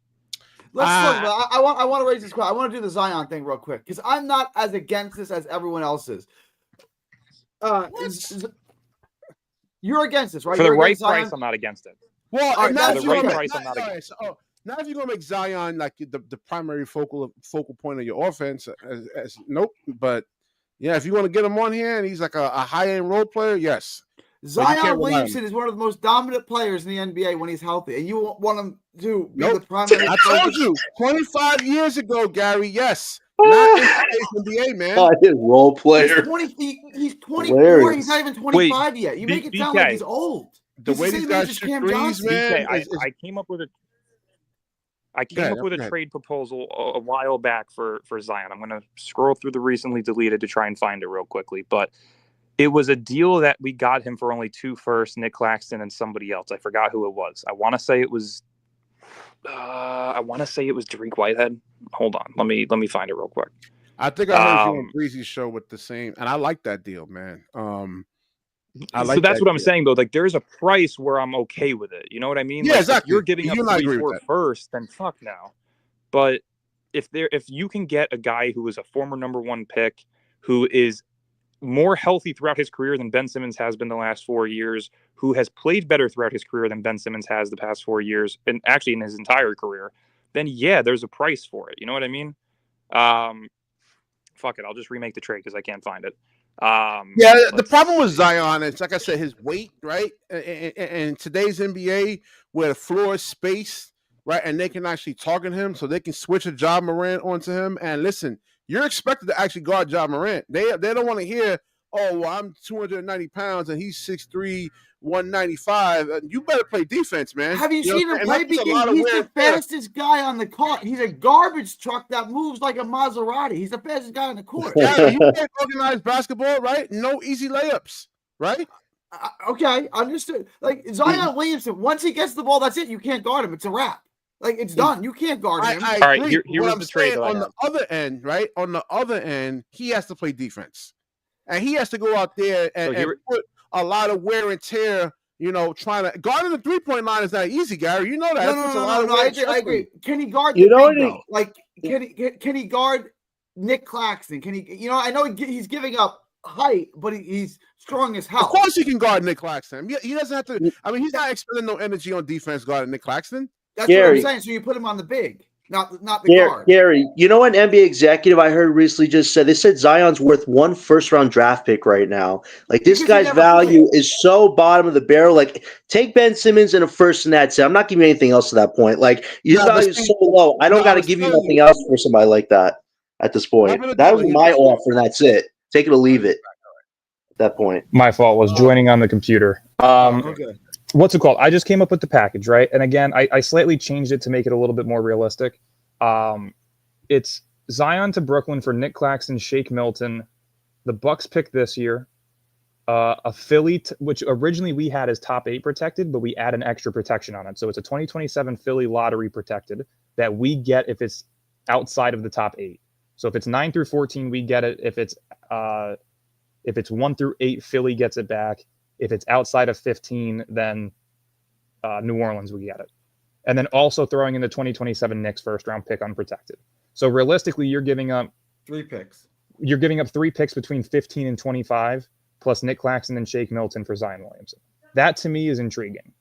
Let's talk about. I want to raise this question. I want to do the Zion thing real quick because I'm not as against this as everyone else is. You're against this, right? For the You're right against Zion? price, I'm not against it. Well, All right, now for if the you're right gonna price, make- I'm not all against right, so, now if you're gonna make Zion like the primary focal point of your offense, as nope. But yeah, if you want to get him on here and he's like a high end role player, yes. Zion Williamson is one of the most dominant players in the NBA when he's healthy, and you want him to be the primary. I told you 25 years ago, Gary. Yes, not in today's NBA, man. His role player. He's 24. Hilarious. He's not even 25 yet. You make it sound like he's old. The He's way the these same guys age as shoot Cam threes, Johnson. man. I came up with a trade proposal a while back for Zion. I'm going to scroll through the recently deleted to try and find it real quickly, but it was a deal that we got him for only 2 firsts, Nick Claxton and somebody else. I forgot who it was. I want to say it was Dariq Whitehead. Hold on. Let me find it real quick. I think I heard you on Breezy's show with the same, and I like that deal, man. So that's what I'm saying, though. Like, there's a price where I'm okay with it. You know what I mean? Yeah, like, exactly. If you're giving up 3-4 first, then fuck now. But if you can get a guy who is a former number 1 pick, who is more healthy throughout his career than Ben Simmons has been the last 4 years, who has played better throughout his career than Ben Simmons has the past 4 years, and actually in his entire career, then yeah, there's a price for it. You know what I mean? Fuck it. I'll just remake the trade because I can't find it. The problem with Zion is, like I said, his weight, right? And today's NBA, where the floor is spaced, right, and they can actually target him, so they can switch a Ja Morant onto him. And listen, you're expected to actually guard Ja Morant. They don't want to hear, oh, well, I'm 290 pounds and he's 6'3", 195. You better play defense, man. Have you seen him play? He's the fastest guy on the court. He's a garbage truck that moves like a Maserati. He's the fastest guy on the court. Yeah, you play organized basketball, right? No easy layups, right? Okay, understood. Like Zion Williamson, once he gets the ball, that's it. You can't guard him. It's a wrap. Like, it's done. You can't guard him. I agree. All right, here was the trade. On the other end, right? On the other end, he has to play defense. And he has to go out there and put a lot of wear and tear, trying to guarding the 3-point line is not easy, Gary. You know that. No, I agree. Can he guard the big, though? Like, can he guard Nick Claxton? Can he, I know he's giving up height, but he's strong as hell. Of course he can guard Nick Claxton. He doesn't have to, he's not expending no energy on defense guarding Nick Claxton. That's what I'm saying. So you put him on the big. Not the guard. Gary, you know, an NBA executive I heard recently just said, they said Zion's worth 1 first-round draft pick right now. Like, this guy's value is so bottom of the barrel. Like, take Ben Simmons in a first and that's it. I'm not giving you anything else at that point. Like, his value is so low. I don't got to give you nothing else for somebody like that at this point. That was my offer, and that's it. Take it or leave it at that point. My fault was joining on the computer. Okay. What's it called? I just came up with the package, right? And again, I slightly changed it to make it a little bit more realistic. It's Zion to Brooklyn for Nick Claxton, Shake Milton, the Bucks pick this year, a Philly, which originally we had as top 8 protected, but we add an extra protection on it. So it's a 2027 Philly lottery protected that we get if it's outside of the top 8. So if it's 9 through 14, we get it. If it's 1 through 8, Philly gets it back. If it's outside of 15, then New Orleans would get it. And then also throwing in the 2027 Knicks first-round pick unprotected. So realistically, you're giving up 3 picks. You're giving up 3 picks between 15 and 25, plus Nick Claxton and Shake Milton for Zion Williamson. That, to me, is intriguing.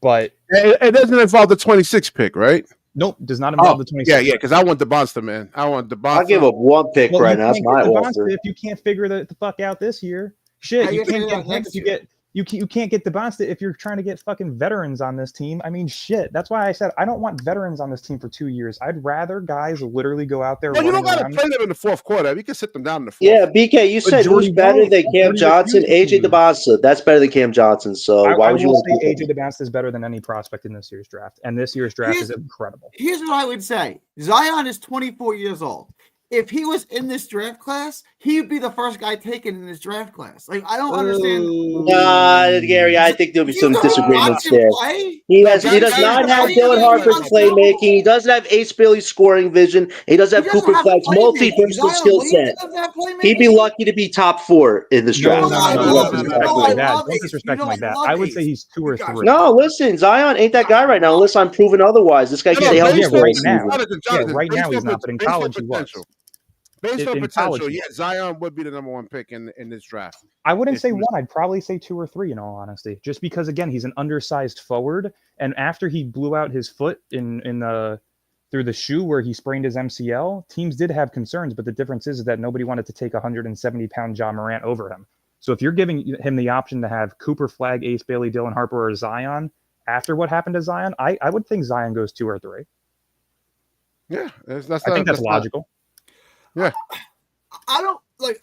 But it doesn't involve the 26 pick, right? Nope, does not involve the 26. Yeah, because I want the Bonster, man. I want the Bonster. I'll give up 1 pick right now. That's my offer. If you can't figure the fuck out this year. Shit, How you you gonna can't do get that him next if you year? get you can't get DeBonsta if you're trying to get fucking veterans on this team. I mean, shit. That's why I said I don't want veterans on this team for 2 years. I'd rather guys literally go out there Well, you don't running got to around. play them in the fourth quarter. You can sit them down in the fourth. Yeah, BK, you But said who's Jordy better won't. than Cam Jordy Johnson? refused AJ to. DeBosa. That's better than Cam Johnson. So why I would you will want say to AJ DeBonsta is better than any prospect in this year's draft, and this year's draft is incredible. Here's what I would say. Zion is 24 years old. If he was in this draft class, he would be the first guy taken in this draft class. Like, I don't understand. Nah, Gary, I think there'll be You some gotta watch disagreements him there. play. He No, does Gary not have Payton Dylan is Harper's better. playmaking. He doesn't have Ace Bailey's scoring vision. He doesn't He have doesn't Cooper have Flagg's playmaking. multi-versatile Zion skill Williamson set. doesn't have He'd be playmaking. lucky to be top 4 in this draft. No, I no, love no, you. no, You know no, I no. love Don't Ace. You disrespect know him I like that. love I would Ace. say he's 2 You or guys- 3. No, listen, Zion ain't that guy right now unless I'm proven otherwise. This guy No, can stay healthy yeah, for right the now. season. Jonathan, Right now based he's on not, but in based on college he was. potential. Based on In potential, college, yeah, Zion would be the number 1 pick in this draft. I wouldn't If say he was- 1. I'd probably say 2 or 3. In all honesty, just because again he's an undersized forward, and after he blew out his foot in the through the shoe where he sprained his MCL, teams did have concerns. But the difference is that nobody wanted to take 170-pound John Morant over him. So if you're giving him the option to have Cooper Flagg, Ace Bailey, Dylan Harper, or Zion after what happened to Zion, I would think Zion goes 2 or 3. Yeah, I think that's logical. Yeah, I don't like.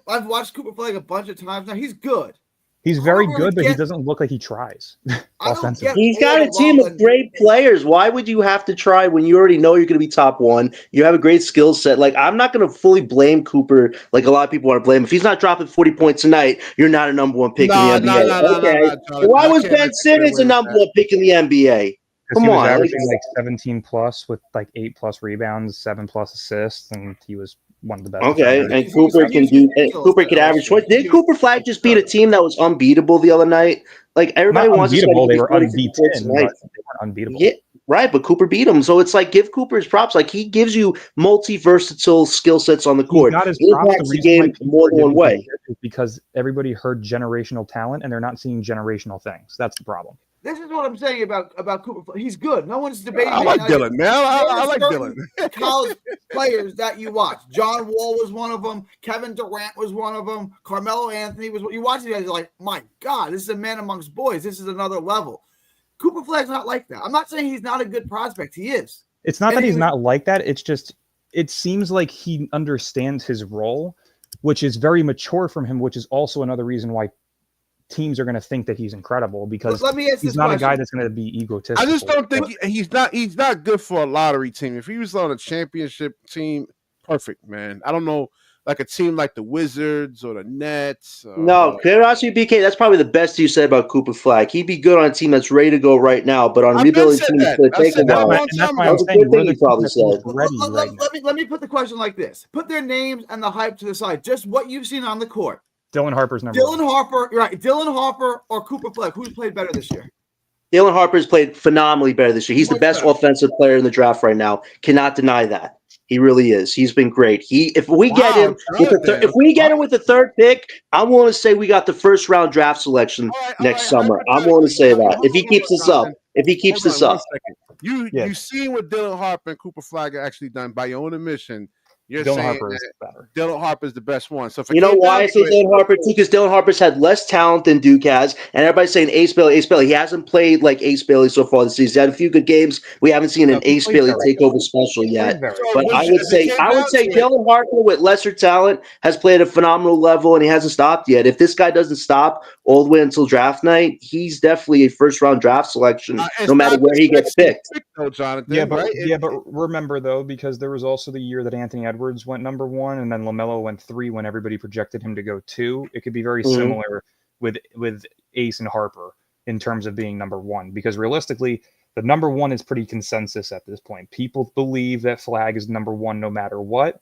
I've watched Cooper play a bunch of times now. He's good. He's I very don't really good, but he get- doesn't look like he tries I don't offensively. get He's got all a the team love of and- great players. Why would you have to try when you already know you're going to be top 1? You have a great skill set. Like, I'm not going to fully blame Cooper like a lot of people want to blame him. If he's not dropping 40 points a night, you're not a number 1 pick in the NBA. Okay. Jonathan, Why I was can't Ben get Simmons away a with number that. 1 pick in the NBA? Because Come he was on. averaging like 17 plus with like 8 plus rebounds, 7 plus assists, and he was one of the best. Okay, defenders. and Cooper can do. And Cooper could average 20. Did Cooper Flag just beat a team that was unbeatable the other night? Like everybody Not wants to say unbeatable. They he's were 40 points unbeaten, tonight. but they weren't unbeatable. Yeah, right. But Cooper beat him, so it's like give Cooper his props. Like he gives you multi-versatile skill sets on the He court. got his He props. The impacts the reason why game people more are than one giving him way. shit is because everybody heard generational talent, and they're not seeing generational things. That's the problem. This is what I'm saying about Cooper. He's good. No one's debating. I like Dylan, man. I like certain Dylan. college players that you watch. John Wall was one of them. Kevin Durant was one of them. Carmelo Anthony was. You watch these guys, you're like, my God, this is a man amongst boys. This is another level. Cooper Flagg's not like that. I'm not saying he's not a good prospect. He is. It's not And that he he's was- not like that. It's just it seems like he understands his role, which is very mature from him, which is also another reason why teams are going to think that he's incredible because Let me ask he's this not question. a guy that's going to be egotistical. I just don't think he's not good for a lottery team. If he was on a championship team, perfect, man. I don't know, like a team like the Wizards or the Nets. No, curiosity, BK. That's probably the best you said about Cooper Flag. He'd be good on a team that's ready to go right now, but on I've rebuilding been teams, said it's going that. to I take a said that while. a long and that's time why ago. I'm That's a saying good we're thing the he probably team that's most said. ready right now. Let me put the question like this. Put their names and the hype to the side. Just what you've seen on the court. Dylan Harper's number Dylan 1. Harper, right? Dylan Harper or Cooper Flag? Who's played better this year? Dylan Harper's played phenomenally better this year. He's the Much best better. offensive player in the draft right now. Cannot deny that. He really is. He's been great. If we get him with the third pick, I'm willing to say we got the first round draft selection next summer. I'm willing to say that if he keeps this up. You seen what Dylan Harper and Cooper Flag are actually done by your own admission. You're Dylan saying Harper is that better. Dylan Harper is the best one. So if You know why I say Dylan Harper too? Because Dylan Harper's had less talent than Duke has, and everybody's saying Ace Bailey. He hasn't played like Ace Bailey so far this season. He's had a few good games. We haven't seen an Ace Bailey takeover special yet. But I would say Dylan Harper with lesser talent has played at a phenomenal level, and he hasn't stopped yet. If this guy doesn't stop all the way until draft night, he's definitely a first round draft selection, no matter where he gets picked. But remember though, because there was also the year that Anthony Edwards went number 1, and then LaMelo went 3 when everybody projected him to go 2. It could be very similar with Ace and Harper in terms of being number 1, because realistically, the number 1 is pretty consensus at this point. People believe that Flag is number 1 no matter what.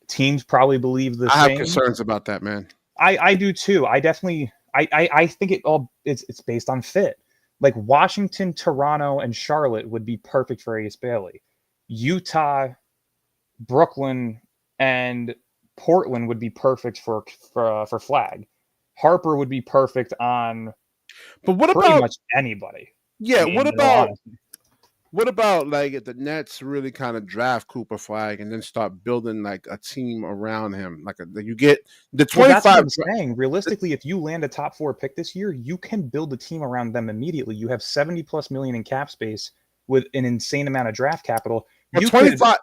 Teams probably believe the same. I have concerns about that, man. I do too. I definitely I think it's based on fit. Like Washington, Toronto, and Charlotte would be perfect for Ace Bailey. Utah, Brooklyn, and Portland would be perfect for Flag. Harper would be perfect on but what pretty about much anybody. Yeah, what about What about like if the Nets really kind of draft Cooper Flag and then start building like a team around him? You get the Well, that's what 25. I'm saying. Realistically, if you land a top 4 pick this year, you can build a team around them immediately. You have 70+ million in cap space with an insane amount of draft capital. Well, 25.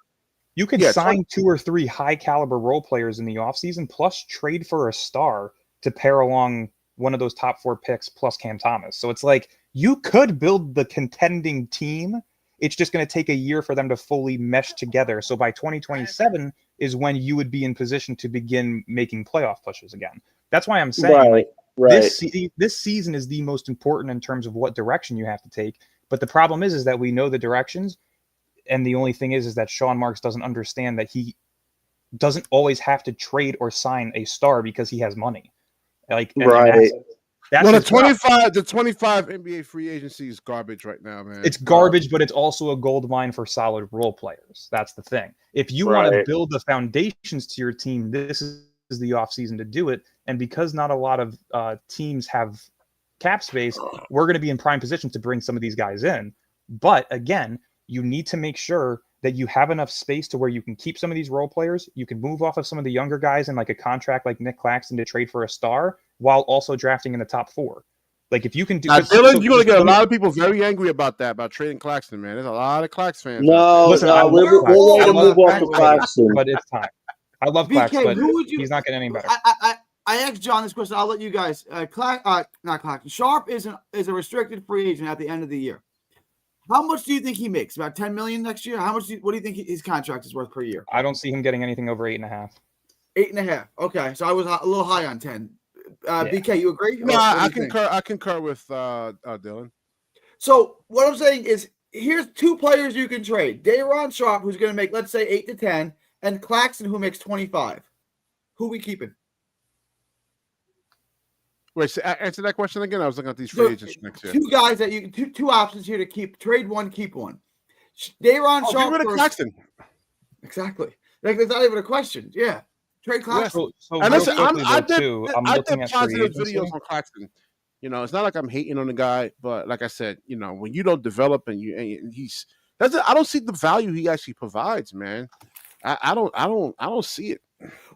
You could Yeah, sign 2 or 3 high caliber role players in the offseason, plus trade for a star to pair along one of those top 4 picks plus Cam Thomas. So it's like you could build the contending team. It's just going to take a year for them to fully mesh together. So by 2027 is when you would be in position to begin making playoff pushes again. That's why I'm saying this season is the most important in terms of what direction you have to take. But the problem is that we know the directions. And the only thing is that Sean Marks doesn't understand that he doesn't always have to trade or sign a star because he has money. Like, that's the 25 NBA free agency is garbage right now, man. It's garbage, but it's also a gold mine for solid role players. That's the thing. If you want to build the foundations to your team, this is the offseason to do it. And because not a lot of teams have cap space, we're going to be in prime position to bring some of these guys in. But again, you need to make sure that you have enough space to where you can keep some of these role players. You can move off of some of the younger guys in like a contract like Nick Claxton to trade for a star while also drafting in the top 4. Like if you can do Dylan, you're going to get a lot of people very angry about that, about trading Claxton, man. There's a lot of Clax fans. Listen, we're ready to move off of Claxton. But it's time. I love Clax, but he's not getting any better. I asked John this question. I'll let you guys. Not Claxton. Sharp is a restricted free agent at the end of the year. How much do you think he makes? About $10 million next year? What do you think his contract is worth per year? I don't see him getting anything over 8.5. 8.5. Okay, so I was a little high on 10. BK, you agree? No, I concur. I concur with Dylan. So what I'm saying is, here's 2 players you can trade: Day'Ron Sharp, who's going to make, let's say, 8 to 10, and Claxton, who makes 25. Who we keeping? Wait, answer that question again. I was looking at these free agents next year. 2 guys that you two options here to keep. Trade one, keep one. Day'Ron Sharp. Get rid of Claxton. Exactly. Like there's not even a question. Yeah. Trade Claxton. Yeah. And listen, I did positive videos on Claxton. You know, it's not like I'm hating on the guy, but like I said, you know, when you don't develop and I don't see the value he actually provides, man. I don't see it.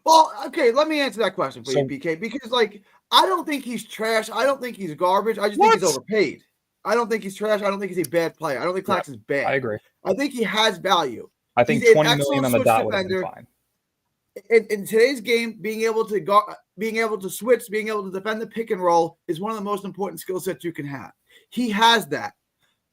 Well, okay, let me answer that question for you, BK, because like I don't think he's trash. I don't think he's garbage. I just think he's overpaid. I don't think he's trash. I don't think he's a bad player. I don't think Claxton's bad. I agree. I think he has value. I think he's $20 million on the dot would have been fine. In today's game, being able to switch, being able to defend the pick and roll is one of the most important skill sets you can have. He has that.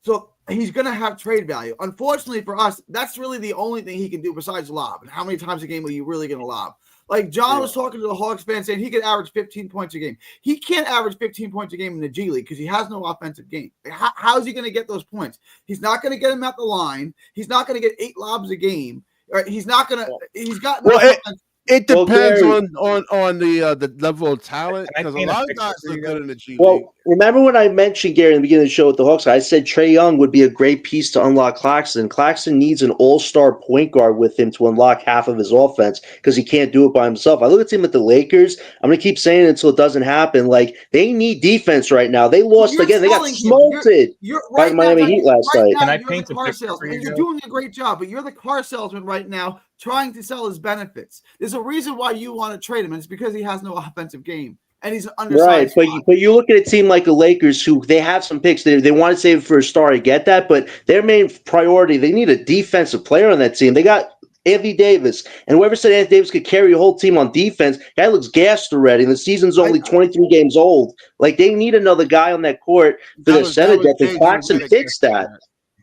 So he's going to have trade value. Unfortunately for us, that's really the only thing he can do besides lob. And how many times a game are you really going to lob? Like John was talking to the Hawks fan saying he could average 15 points a game. He can't average 15 points a game in the G League because he has no offensive game. How's he going to get those points? He's not going to get them at the line. He's not going to get 8 lobs a game. He's not going to – he's got no offense. It depends on the level of talent because a lot of guys look good in the G League. Well, remember when I mentioned, Gary, in the beginning of the show with the Hawks, I said Trae Young would be a great piece to unlock Claxton. Claxton needs an all-star point guard with him to unlock half of his offense because he can't do it by himself. I look at him at the Lakers. I'm going to keep saying it until it doesn't happen. Like, they need defense right now. They lost again. They got smoked by the Miami Heat last night. Can I paint the car salesman? You're doing a great job, but you're the car salesman right now trying to sell his benefits. There's a reason why you want to trade him, and it's because he has no offensive game. And he's undersized. Right, but you look at a team like the Lakers, who they have some picks. They want to save it for a star. I get that, but their main priority, they need a defensive player on that team. They got Anthony Davis, and whoever said Anthony Davis could carry a whole team on defense, that looks gassed already. And the season's only 23 games old. Like, they need another guy on that court for the center depth. And Claxton fixed that.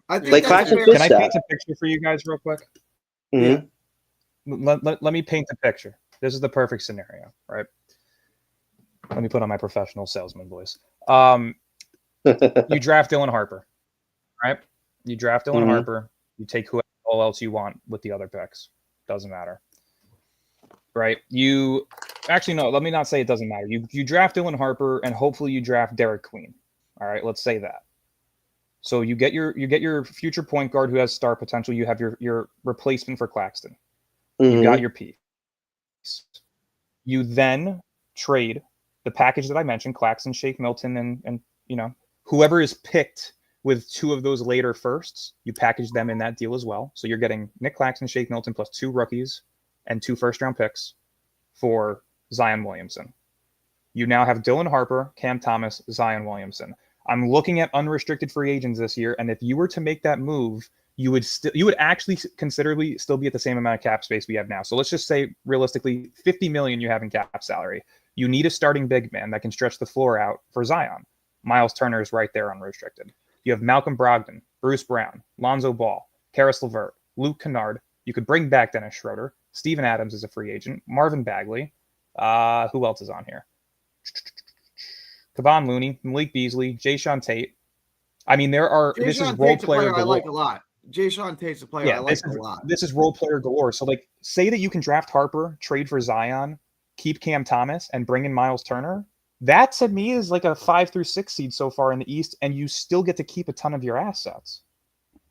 Claxton fixed that. Can I paint a picture for you guys real quick? Mm-hmm. Let me paint a picture. This is the perfect scenario, right? Let me put on my professional salesman voice. You draft Dylan Harper, right? You draft Dylan Harper. You take whoever else you want with the other picks. Doesn't matter, right? Actually, no. Let me not say it doesn't matter. You draft Dylan Harper, and hopefully you draft Derek Queen. All right, let's say that. So you get your future point guard who has star potential. You have your replacement for Claxton. You got your piece. You then trade the package that I mentioned, Claxton, Shake Milton, and whoever is picked with 2 of those later firsts. You package them in that deal as well. So you're getting Nick Claxton, Shake Milton, plus 2 rookies and 2 first-round picks for Zion Williamson. You now have Dylan Harper, Cam Thomas, Zion Williamson. I'm looking at unrestricted free agents this year, and if you were to make that move, you would actually considerably still be at the same amount of cap space we have now. So let's just say realistically $50 million you have in cap salary. You need a starting big man that can stretch the floor out for Zion. Miles Turner is right there unrestricted. You have Malcolm Brogdon, Bruce Brown, Lonzo Ball, Karis LeVert, Luke Kennard. You could bring back Dennis Schroeder. Steven Adams is a free agent. Marvin Bagley. Who else is on here? Kevon Looney, Malik Beasley, Jayshawn Tate. I mean, this is role player galore. I like a lot. Jayshawn Tate's a player I like a lot. This is role player galore. So, like, say that you can draft Harper, trade for Zion, keep Cam Thomas, and bring in Miles Turner. That, to me, is like a 5 through 6 seed so far in the East, and you still get to keep a ton of your assets.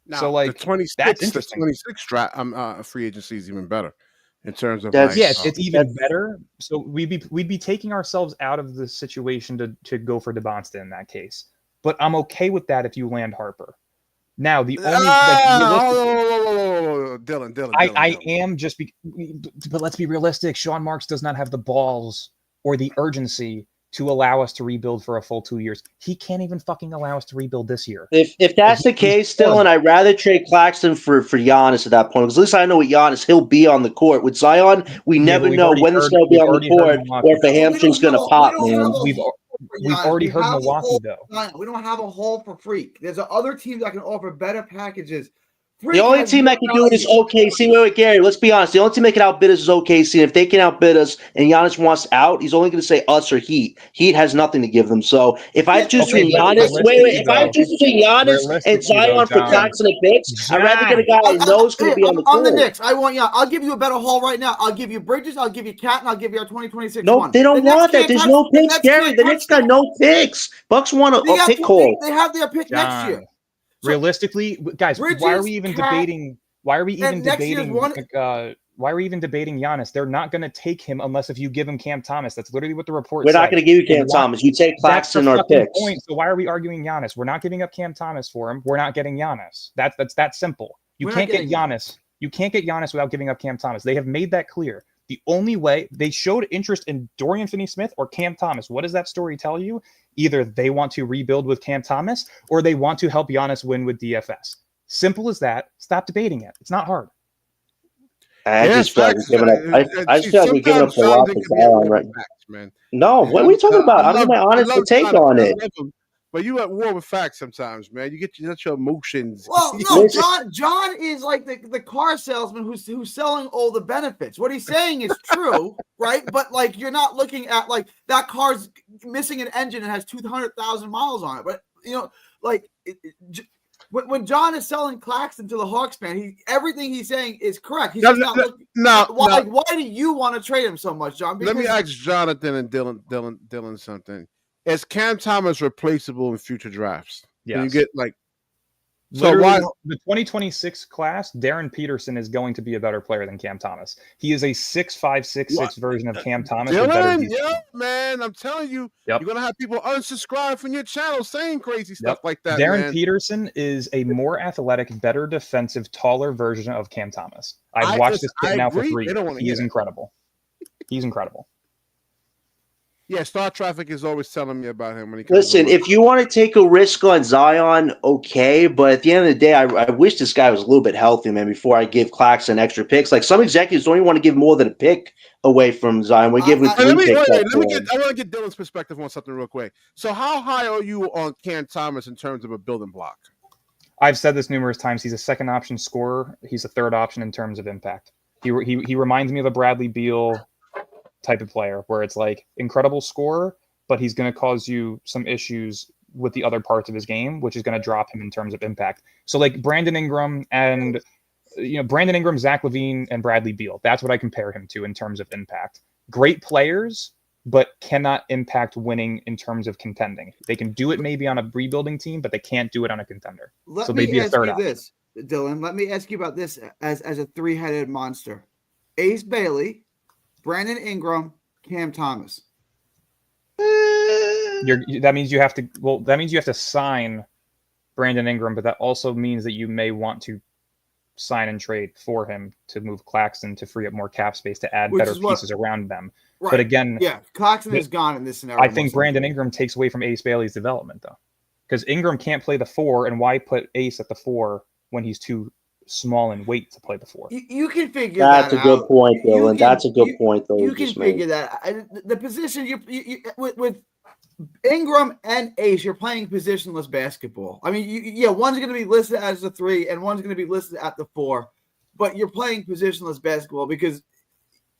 Now, so, like, the 26, that's interesting. The 26 free agency is even better in terms of it's even better. So we'd be taking ourselves out of the situation to go for DeBonsta in that case. But I'm okay with that if you land Harper. Now the only Dylan. I am just but let's be realistic. Sean Marks does not have the balls or the urgency to allow us to rebuild for a full 2 years. He can't even fucking allow us to rebuild this year. If that's the case, Dylan, I'd rather trade Claxton for Giannis at that point. Because at least I know with Giannis, he'll be on the court. With Zion, we never know when he's going to be on the court or if a hamstring's going to pop, man. We've already heard Milwaukee, though. We don't have a hole for Freak. There's other teams that can offer better packages. The only team that can do it is OKC. Wait, Gary, let's be honest. The only team that can outbid us is OKC. And if they can outbid us and Giannis wants out, he's only going to say us or Heat. Heat has nothing to give them. So if I choose between Giannis, if I choose between Giannis and Zion for Claxton and picks, I'd rather get a guy who knows going to be on the court. I'm the Knicks. I'll give you a better haul right now. I'll give you Bridges. I'll give you Cat, and I'll give you our 2026 No, one. they don't want that. There's no picks, Gary. The Knicks got no picks. Bucks want a pick haul. They have their pick next year. Realistically, guys, Bridges, why are we even debating? Why are we even debating? Why are we even debating Giannis? They're not going to take him unless if you give him Cam Thomas. That's literally what the report said. We're not going to give you Cam Thomas. You take Claxton or picks. Point. So why are we arguing Giannis? We're not giving up Cam Thomas for him. We're not getting Giannis. That's that simple. You can't get Giannis. You can't get Giannis without giving up Cam Thomas. They have made that clear. The only way they showed interest in Dorian Finney-Smith or Cam Thomas. What does that story tell you? Either they want to rebuild with Cam Thomas or they want to help Giannis win with DFS. Simple as that. Stop debating it. It's not hard. I just feel like we're giving up a lot for Zion right now. No, what are we talking about? I'm giving my honest take on it. But you at war with facts sometimes, man. You get your emotions. Well, no, John is like the car salesman who's selling all the benefits. What he's saying is true, right? But like you're not looking at like that car's missing an engine and has 200,000 miles on it. But you know, like when John is selling Claxton to the Hawks fan, everything he's saying is correct. He's just not looking. Why do you want to trade him so much, John? Let me ask Jonathan and Dylan something. Is Cam Thomas replaceable in future drafts? Yes. Can you get like the 2026 class? Darren Peterson is going to be a better player than Cam Thomas. He is a 6'5", 6'6" version of Cam Thomas. Dylan, man, I'm telling you, you're gonna have people unsubscribe from your channel saying crazy stuff like that. Darren Peterson is a more athletic, better defensive, taller version of Cam Thomas. I've watched this kid now for 3 years. He is incredible. He's incredible. Yeah, Star Traffic is always telling me about him when he comes. Listen, if you want to take a risk on Zion, okay, but at the end of the day, I wish this guy was a little bit healthy, man, before I give Claxton extra picks. Like some executives don't even want to give more than a pick away from Zion. We're giving 3 picks. I want to get Dylan's perspective on something real quick. So how high are you on Cam Thomas in terms of a building block? I've said this numerous times. He's a second option scorer. He's a third option in terms of impact. He reminds me of a Bradley Beal type of player where it's like incredible scorer, but he's going to cause you some issues with the other parts of his game, which is going to drop him in terms of impact. So like Brandon Ingram, Zach LaVine, and Bradley Beal. That's what I compare him to in terms of impact. Great players, but cannot impact winning in terms of contending. They can do it maybe on a rebuilding team, but they can't do it on a contender. So they'd be a third option. Dylan, let me ask you about this as a 3-headed monster. Ace Bailey, Brandon Ingram, Cam Thomas. That means you have to sign Brandon Ingram, but that also means that you may want to sign and trade for him to move Claxton to free up more cap space to add better pieces around them. Right. But again, Claxton is gone in this scenario. I think Brandon Ingram takes away from Ace Bailey's development, though, because Ingram can't play the 4, and why put Ace at the 4 when he's too small in weight to play the 4? You can figure that out. That's a good point, Dylan. That's a good point, though. You can figure that. The position you with Ingram and Ace, you're playing positionless basketball. I mean, one's going to be listed as the 3 and one's going to be listed at the 4, but you're playing positionless basketball because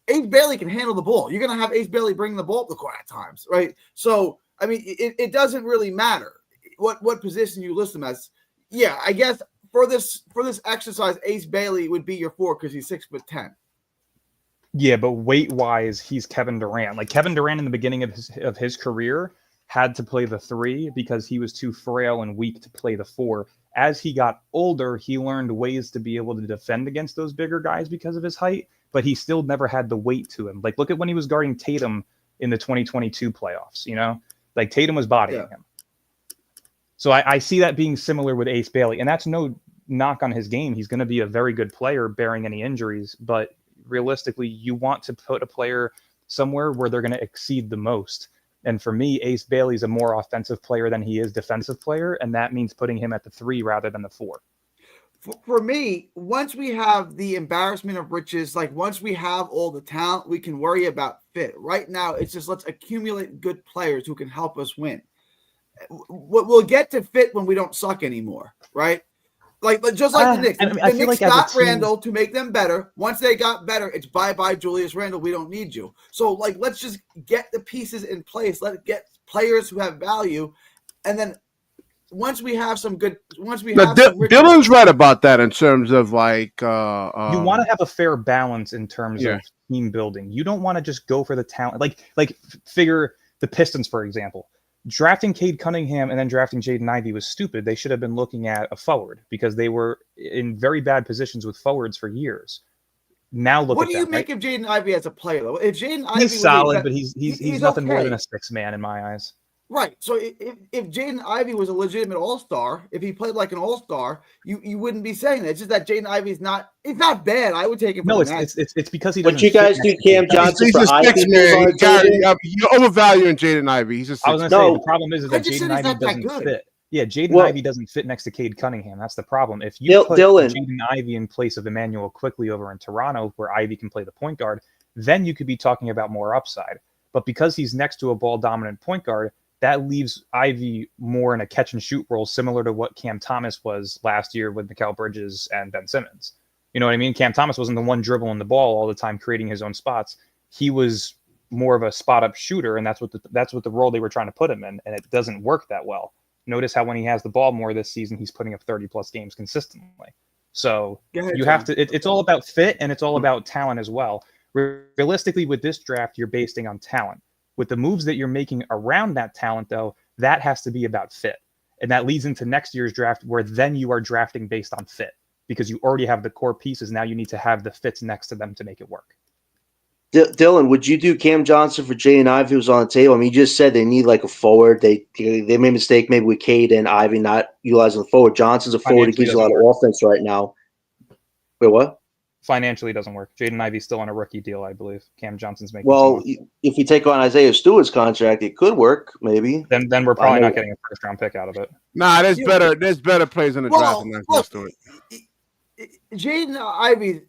Ace Bailey can handle the ball. You're going to have Ace Bailey bring the ball up the court at times, right? So, I mean, it doesn't really matter what position you list him as. Yeah, I guess for this exercise, Ace Bailey would be your 4 because he's 6'10". Yeah, but weight-wise, he's Kevin Durant. Like Kevin Durant in the beginning of his career had to play the 3 because he was too frail and weak to play the 4. As he got older, he learned ways to be able to defend against those bigger guys because of his height, but he still never had the weight to him. Like, look at when he was guarding Tatum in the 2022 playoffs, Like, Tatum was bodying him. So I see that being similar with Ace Bailey, and that's no knock on his game. He's going to be a very good player, bearing any injuries, but realistically, you want to put a player somewhere where they're going to exceed the most. And for me, Ace Bailey's a more offensive player than he is defensive player, and that means putting him at the 3 rather than the 4. For me, once we have the embarrassment of riches, like once we have all the talent, we can worry about fit. Right now, it's just let's accumulate good players who can help us win. We'll get to fit when we don't suck anymore, right? Like just like the Knicks. The Knicks got Randall to make them better. Once they got better, it's bye-bye Julius Randle. We don't need you. So, let's just get the pieces in place. Let's get players who have value. And then once we have some good – Dylan's right about that in terms of, you want to have a fair balance in terms of team building. You don't want to just go for the talent. Like figure the Pistons, for example. Drafting Cade Cunningham and then drafting Jaden Ivey was stupid. They should have been looking at a forward because they were in very bad positions with forwards for years. Now look at what do you make of Jaden Ivey as a player, though? If Jaden Ivey he's solid, but he's nothing more than a 6 man in my eyes. Right. So if Jaden Ivey was a legitimate all-star, if he played like an all-star, you wouldn't be saying that. It's just that Jaden Ivey's not – it's not bad. I would take him. No, it's because he doesn't. But you guys do Cam Johnson for Ivey. You're overvaluing Jaden Ivey. He's just. I was going to say the problem is that Jaden Ivey doesn't fit. Yeah, Jaden Ivey doesn't fit next to Cade Cunningham. That's the problem. If you put Jaden Ivey in place of Emmanuel Quickly over in Toronto, where Ivey can play the point guard, then you could be talking about more upside. But because he's next to a ball-dominant point guard, that leaves Ivy more in a catch-and-shoot role, similar to what Cam Thomas was last year with Mikal Bridges and Ben Simmons. You know what I mean? Cam Thomas wasn't the one dribbling the ball all the time, creating his own spots. He was more of a spot-up shooter, and that's what the role they were trying to put him in, and it doesn't work that well. Notice how when he has the ball more this season, he's putting up 30-plus games consistently. So you have to – it's all about fit, and it's all about talent as well. Realistically, with this draft, you're basing on talent. With the moves that you're making around that talent, though, that has to be about fit. And that leads into next year's draft, where then you are drafting based on fit because you already have the core pieces. Now you need to have the fits next to them to make it work. Dylan, would you do Cam Johnson for Jaden Ivey who's on the table? I mean, you just said they need like a forward. They made a mistake maybe with Cade and Ivey not utilizing the forward. Johnson's a forward. He gives you a lot of offense right now. Wait, what? Financially doesn't work. Jaden Ivey's still on a rookie deal, I believe. Cam Johnson's making. Well, if you take on Isaiah Stewart's contract, it could work, maybe. Then we're probably not getting a first round pick out of it. Nah, there's better players in the draft than that Stewart. Jaden Ivey.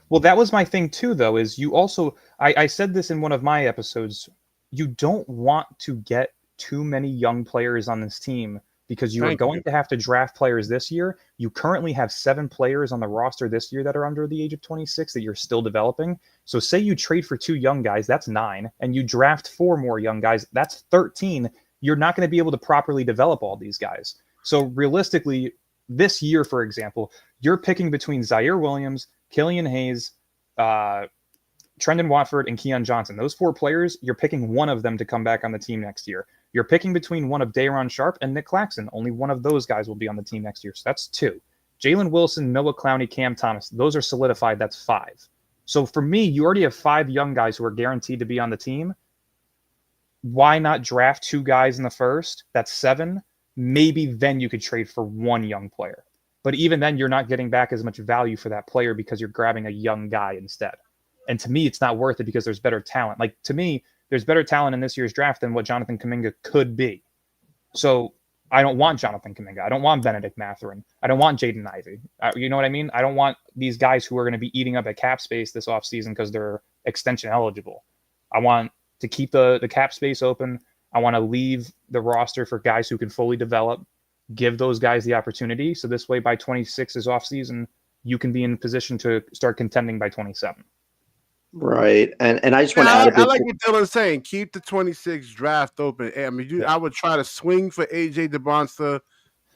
Well, that was my thing too, though. Is you also I said this in one of my episodes. You don't want to get too many young players on this team, because you are going to have to draft players this year. You currently have 7 players on the roster this year that are under the age of 26 that you're still developing. So say you trade for 2 young guys, that's 9, and you draft 4 more young guys, that's 13. You're not going to be able to properly develop all these guys. So realistically, this year, for example, you're picking between Zaire Williams, Killian Hayes, Trendon Watford, and Keon Johnson. Those 4 players, you're picking one of them to come back on the team next year. You're picking between one of Day'Ron Sharpe and Nick Claxton. Only one of those guys will be on the team next year. So that's 2. Jalen Wilson, Noah Clowney, Cam Thomas. Those are solidified. That's 5. So for me, you already have 5 young guys who are guaranteed to be on the team. Why not draft 2 guys in the first? That's 7. maybe then you could trade for one young player. But even then, you're not getting back as much value for that player because you're grabbing a young guy instead. And to me, it's not worth it because there's better talent. Like, to me, there's better talent in this year's draft than what Jonathan Kuminga could be. So I don't want Jonathan Kuminga. I don't want Benedict Mathurin. I don't want Jaden Ivey. You know what I mean? I don't want these guys who are going to be eating up at cap space this offseason because they're extension eligible. I want to keep the cap space open. I want to leave the roster for guys who can fully develop, give those guys the opportunity. So this way, by 26's offseason, you can be in position to start contending by 27. Right. And I just want to add a bit. I like what Dylan's saying. Keep the 26 draft open. I mean, I would try to swing for AJ DeBonster.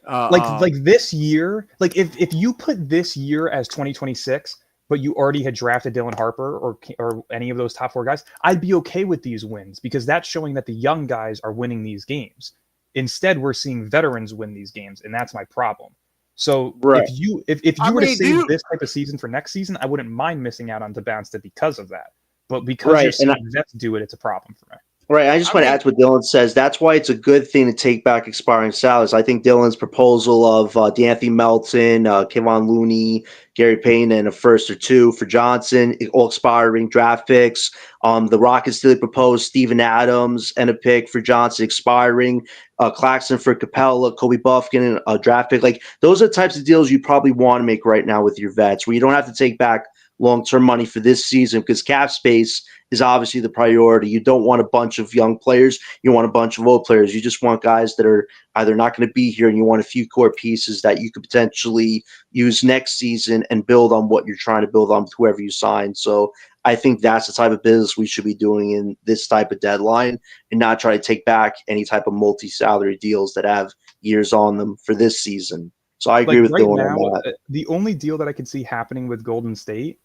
Like this year, like if you put this year as 2026, but you already had drafted Dylan Harper or any of those top 4 guys, I'd be okay with these wins because that's showing that the young guys are winning these games. Instead, we're seeing veterans win these games, and that's my problem. So if you were to save this type of season for next season, I wouldn't mind missing out on DeBonster because of that. But because you're seeing vets do it, it's a problem for me. Right. I just want to add to what Dylan says. That's why it's a good thing to take back expiring salaries. I think Dylan's proposal of D'Anthony Melton, Kevon Looney, Gary Payton, and a first or 2 for Johnson, all expiring draft picks. The Rockets still proposed Steven Adams and a pick for Johnson expiring. Claxton for Capella, Kobe Buffkin, a draft pick. Like, those are the types of deals you probably want to make right now with your vets, where you don't have to take back long-term money for this season because cap space is obviously the priority. You don't want a bunch of young players. You want a bunch of old players. You just want guys that are either not going to be here, and you want a few core pieces that you could potentially use next season and build on what you're trying to build on with whoever you sign. So I think that's the type of business we should be doing in this type of deadline and not try to take back any type of multi-salary deals that have years on them for this season. So I agree with Dylan on that. The only deal that I can see happening with Golden State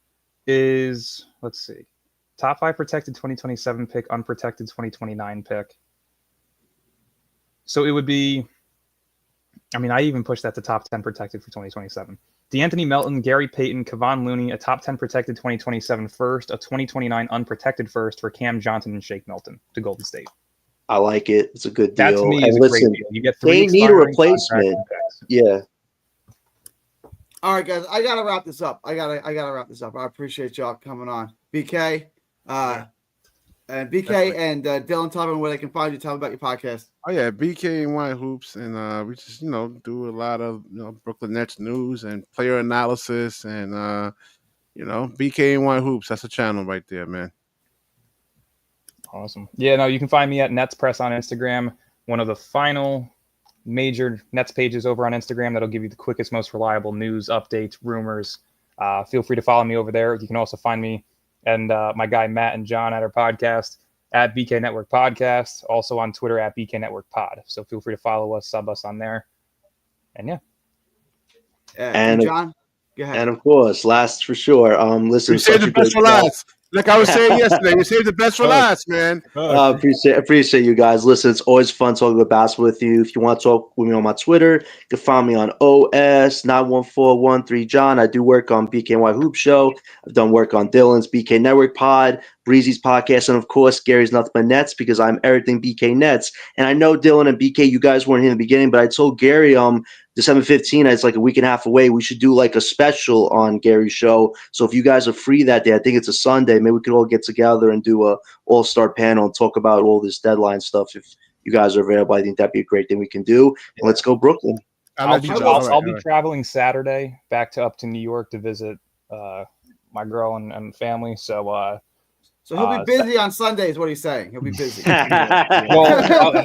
is, let's see, top 5 protected 2027 pick, unprotected 2029 pick. So it would be, I mean, I even pushed that to top 10 protected for 2027. D'Anthony Melton, Gary Payton, Kevon Looney, a top 10 protected 2027 first, a 2029 unprotected first for Cam Johnson and Shake Milton to Golden State. I like it. It's a good deal. That to me is a great deal. You get 3 they need a replacement. Yeah. All right, guys, I gotta wrap this up. I gotta wrap this up. I appreciate y'all coming on, BK, and BK and Dylan. Tell me where they can find you. Tell me about your podcast. Oh yeah, BK and White Hoops, and we just do a lot of Brooklyn Nets news and player analysis, and BK and White Hoops. That's a channel right there, man. Awesome. Yeah, no, you can find me at Nets Press on Instagram. One of the final major Nets pages over on Instagram that'll give you the quickest, most reliable news, updates, rumors. Feel free to follow me over there. You can also find me and my guy Matt and John at our podcast at BK Network Podcast, also on Twitter at BK Network Pod. So feel free to follow us, sub us on there. And yeah. And John, go ahead. And of course, last for sure. Listen, we saved the best for last. Like I was saying yesterday, we saved the best for last, man. Appreciate you guys. Listen, it's always fun talking about basketball with you. If you want to talk with me on my Twitter, you can find me on OS91413 John. I do work on BKY Hoop Show. I've done work on Dylan's BK Network Pod, Breezy's podcast, and of course, Gary's Nothing But Nets, because I'm everything BK Nets. And I know Dylan and BK, you guys weren't here in the beginning, but I told Gary December 15th, it's like a week and a half away. We should do like a special on Gary's show. So if you guys are free that day, I think it's a Sunday, maybe we could all get together and do a all-star panel and talk about all this deadline stuff. If you guys are available, I think that'd be a great thing we can do. Yeah. Let's go Brooklyn. I'll be traveling Saturday up to New York to visit my girl and family. So he'll be busy on Sunday is what he's saying. He'll be busy. Well,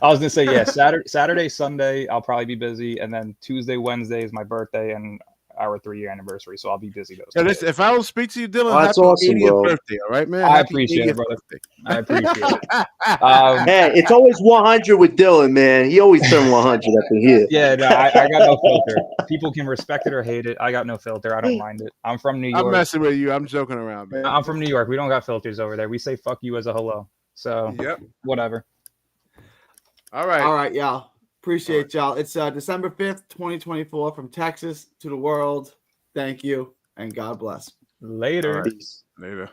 I was going to say, yeah, Saturday, Sunday, I'll probably be busy. And then Tuesday, Wednesday is my birthday and our 3-year anniversary. So I'll be busy those days. If I will speak to you, Dylan, that's awesome, 80th birthday. All right, man. I appreciate it, brother. I appreciate it. Hey, it's always 100 with Dylan, man. He always turned 100 up in here. Yeah, no, I got no filter. People can respect it or hate it. I got no filter. I don't mind it. I'm from New York. I'm messing with you. I'm joking around, man. I'm from New York. We don't got filters over there. We say fuck you as a hello. So, whatever. All right, y'all. Appreciate y'all. It's December 5th, 2024 from Texas to the world. Thank you, and God bless. Later. Later.